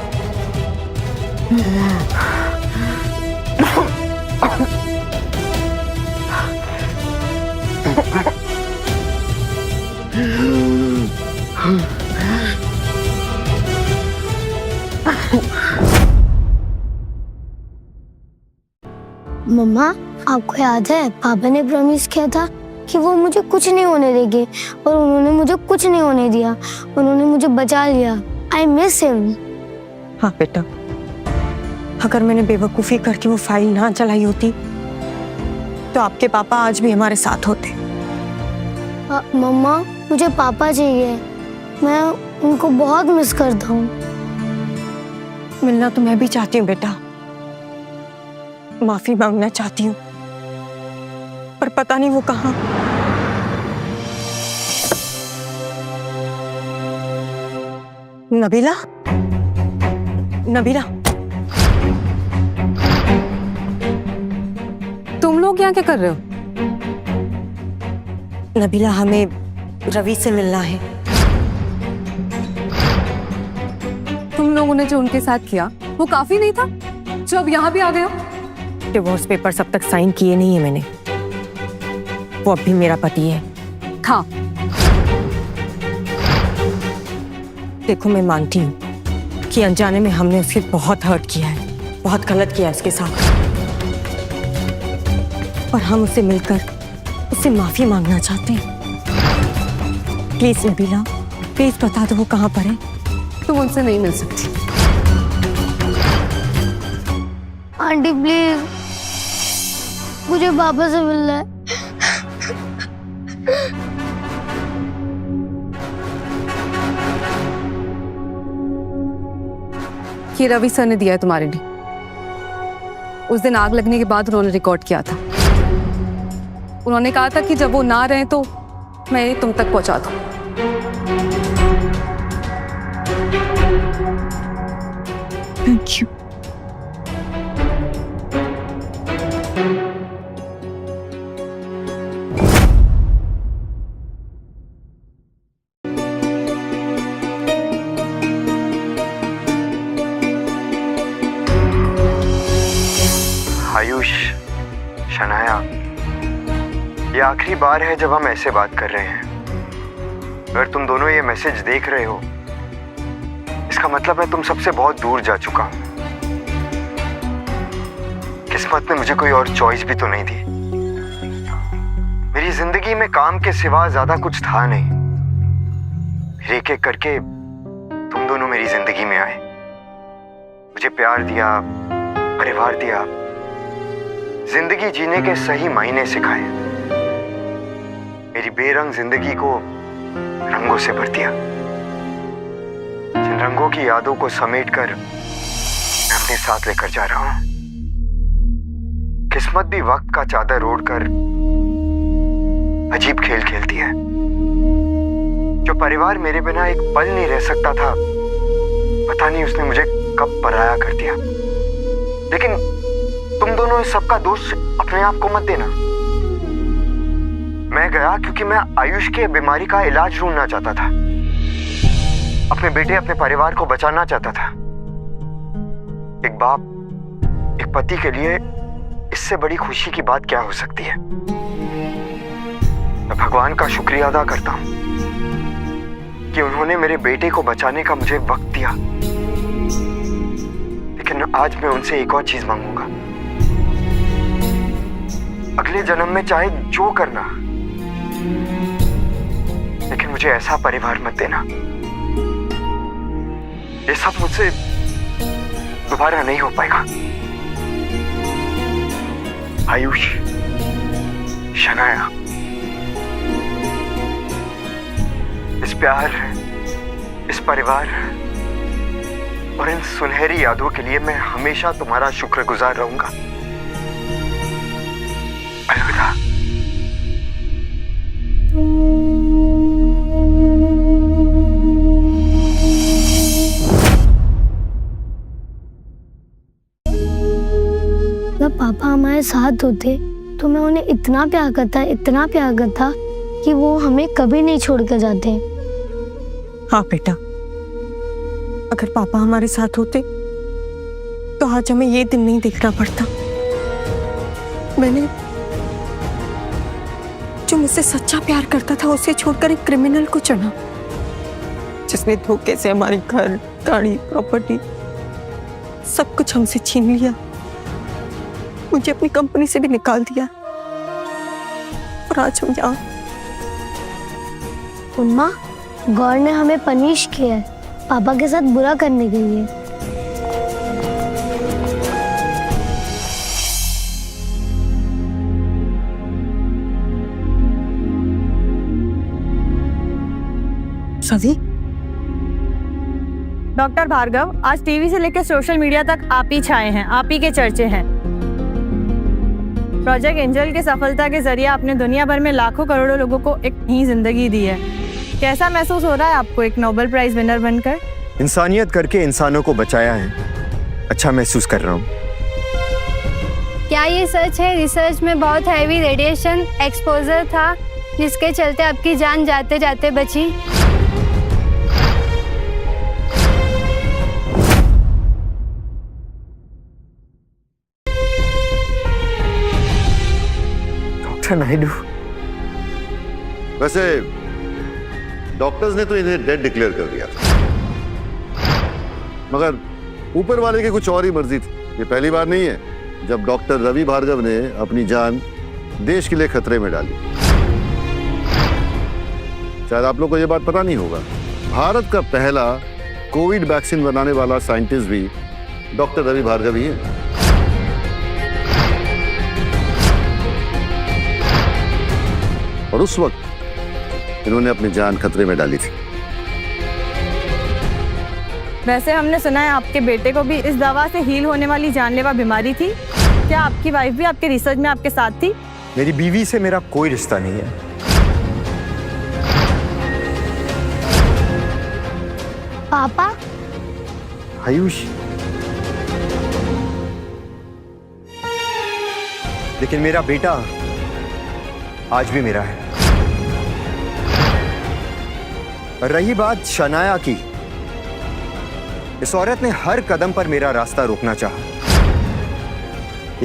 मम्मा, आपको याद है पापा ने प्रॉमिस किया था कि वो मुझे कुछ नहीं होने देंगे, और उन्होंने मुझे कुछ नहीं होने दिया। उन्होंने मुझे बचा लिया। I miss him. हाँ बेटा, अगर मैंने बेवकूफी करके वो फाइल ना चलाई होती तो आपके पापा आज भी हमारे साथ होते। मम्मा, मुझे पापा चाहिए। मैं उनको बहुत मिस करता हूँ। मिलना तो मैं भी चाहती हूँ बेटा, माफी मांगना चाहती हूँ, पर पता नहीं वो कहाँ। नबीला, नबीला, तुम लोग यहाँ क्या कर रहे हो? नबीला, हमें रवि से मिलना है। तुम लोगों ने जो उनके साथ किया वो काफी नहीं था जो अब यहाँ भी आ गए हो? डिवोर्स पेपर्स अब तक साइन किए नहीं है मैंने। वो अब भी मेरा पति है। हाँ, देखो, मैं मानती हूँ कि अनजाने में हमने उसके बहुत हर्ट किया है, बहुत गलत किया है उसके साथ, और हम उससे मिलकर उससे माफी मांगना चाहते हैं। प्लीज नबीला, प्लीज बता दो वो कहाँ पर है। तुम उनसे नहीं मिल सकती। आंटी प्लीज, मुझे पापा से मिलना है। ये रवि सर ने दिया है तुम्हारे लिए। उस दिन आग लगने के बाद उन्होंने रिकॉर्ड किया था। उन्होंने कहा था कि जब वो ना रहे तो मैं तुम तक पहुंचा दूं। Thank you. आयुष, शनाया, ये आखिरी बार है जब हम ऐसे बात कर रहे हैं। अगर तुम दोनों ये मैसेज देख रहे हो, इसका मतलब मैं तुम सबसे बहुत दूर जा चुका हूं। किस्मत ने मुझे कोई और चॉइस भी तो नहीं दी। मेरी जिंदगी में काम के सिवा ज्यादा कुछ था नहीं। फिर एक एक करके तुम दोनों मेरी जिंदगी में आए, मुझे प्यार दिया, परिवार दिया, जिंदगी जीने के सही मायने सिखाए, मेरी बेरंग जिंदगी को रंगों से भर दिया। जिन रंगों की यादों को समेटकर मैं अपने साथ लेकर जा रहा हूं। किस्मत भी वक्त का चादर ओढ़कर अजीब खेल खेलती है। जो परिवार मेरे बिना एक पल नहीं रह सकता था, पता नहीं उसने मुझे कब पराया कर दिया। लेकिन तुम दोनों इस सबका दोष अपने आप को मत देना। मैं गया क्योंकि मैं आयुष के बीमारी का इलाज ढूंढना चाहता था, अपने बेटे, अपने परिवार को बचाना चाहता था। एक बाप, एक पति के लिए इससे बड़ी खुशी की बात क्या हो सकती है। मैं भगवान का शुक्रिया अदा करता हूं कि उन्होंने मेरे बेटे को बचाने का मुझे वक्त दिया। लेकिन आज मैं उनसे एक और चीज मांगूंगा। अगले जन्म में चाहे जो करना, लेकिन मुझे ऐसा परिवार मत देना। ये सब मुझसे दोबारा नहीं हो पाएगा। आयुष, शनाया, इस प्यार, इस परिवार और इन सुनहरी यादों के लिए मैं हमेशा तुम्हारा शुक्रगुजार रहूंगा। अलविदा। जब पापा हमारे साथ होते तो मैं उन्हें इतना प्यार करता, इतना प्यार करता कि वो हमें कभी नहीं छोड़ कर जाते। हाँ बेटा, अगर पापा हमारे साथ होते तो आज हमें ये दिन नहीं देखना पड़ता। मैंने जो मुझसे सच्चा प्यार करता था उसे छोड़कर एक क्रिमिनल को चुना, जिसने धोखे से हमारे घर, गाड़ी, प्रॉपर्टी सब कुछ हमसे छीन लिया, मुझे अपनी कंपनी से भी निकाल दिया। और आज हम यहाँ। उम्मा, गौर ने हमें पनिश किया है पापा के साथ बुरा करने के लिए। सभी डॉक्टर भार्गव, आज टीवी से लेकर सोशल मीडिया तक आप ही छाए हैं, आप ही के चर्चे हैं। प्रोजेक्ट एंजल की सफलता के जरिए आपने दुनिया भर में लाखों करोड़ों लोगों को एक नई जिंदगी दी है। कैसा महसूस हो रहा है आपको एक नोबेल प्राइज विनर बनकर? इंसानियत करके इंसानों को बचाया है, अच्छा महसूस कर रहा हूँ। क्या ये सच है रिसर्च में बहुत हैवी रेडिएशन एक्सपोजर था जिसके चलते आपकी जान जाते जाते बची? डॉक्टर नायडू, वैसे डॉक्टर्स ने तो इन्हें डेड डिक्लेयर कर दिया था, मगर ऊपर वाले की कुछ और ही मर्जी थी। ये पहली बार नहीं है जब डॉक्टर रवि भार्गव ने अपनी जान देश के लिए खतरे में डाली। शायद आप लोग को ये बात पता नहीं होगा, भारत का पहला कोविड वैक्सीन बनाने वाला साइंटिस्ट भी डॉक्टर रवि भार्गव ही है। और उस वक्त इन्होंने अपनी जान खतरे में डाली थी। वैसे हमने सुना है आपके बेटे को भी इस दवा से हील होने वाली जानलेवा बीमारी थी। क्या आपकी वाइफ भी आपके रिसर्च में आपके साथ थी? मेरी बीवी से मेरा कोई रिश्ता नहीं है। पापा, आयुष, लेकिन मेरा बेटा आज भी मेरा है। रही बात शनाया की, इस औरत ने हर कदम पर मेरा रास्ता रोकना चाहा।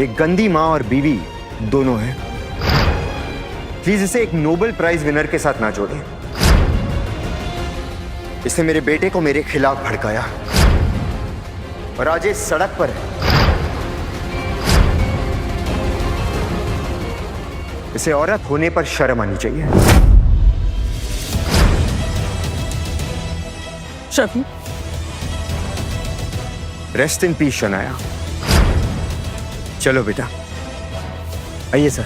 एक गंदी मां और बीवी दोनों हैं। प्लीज इसे एक नोबेल प्राइज विनर के साथ ना जोड़ें। इसने मेरे बेटे को मेरे खिलाफ भड़काया और आज इस सड़क पर है। इसे औरत होने पर शर्म आनी चाहिए। Shafi, rest in peace Shanaya. चलो बेटा, आइए सर।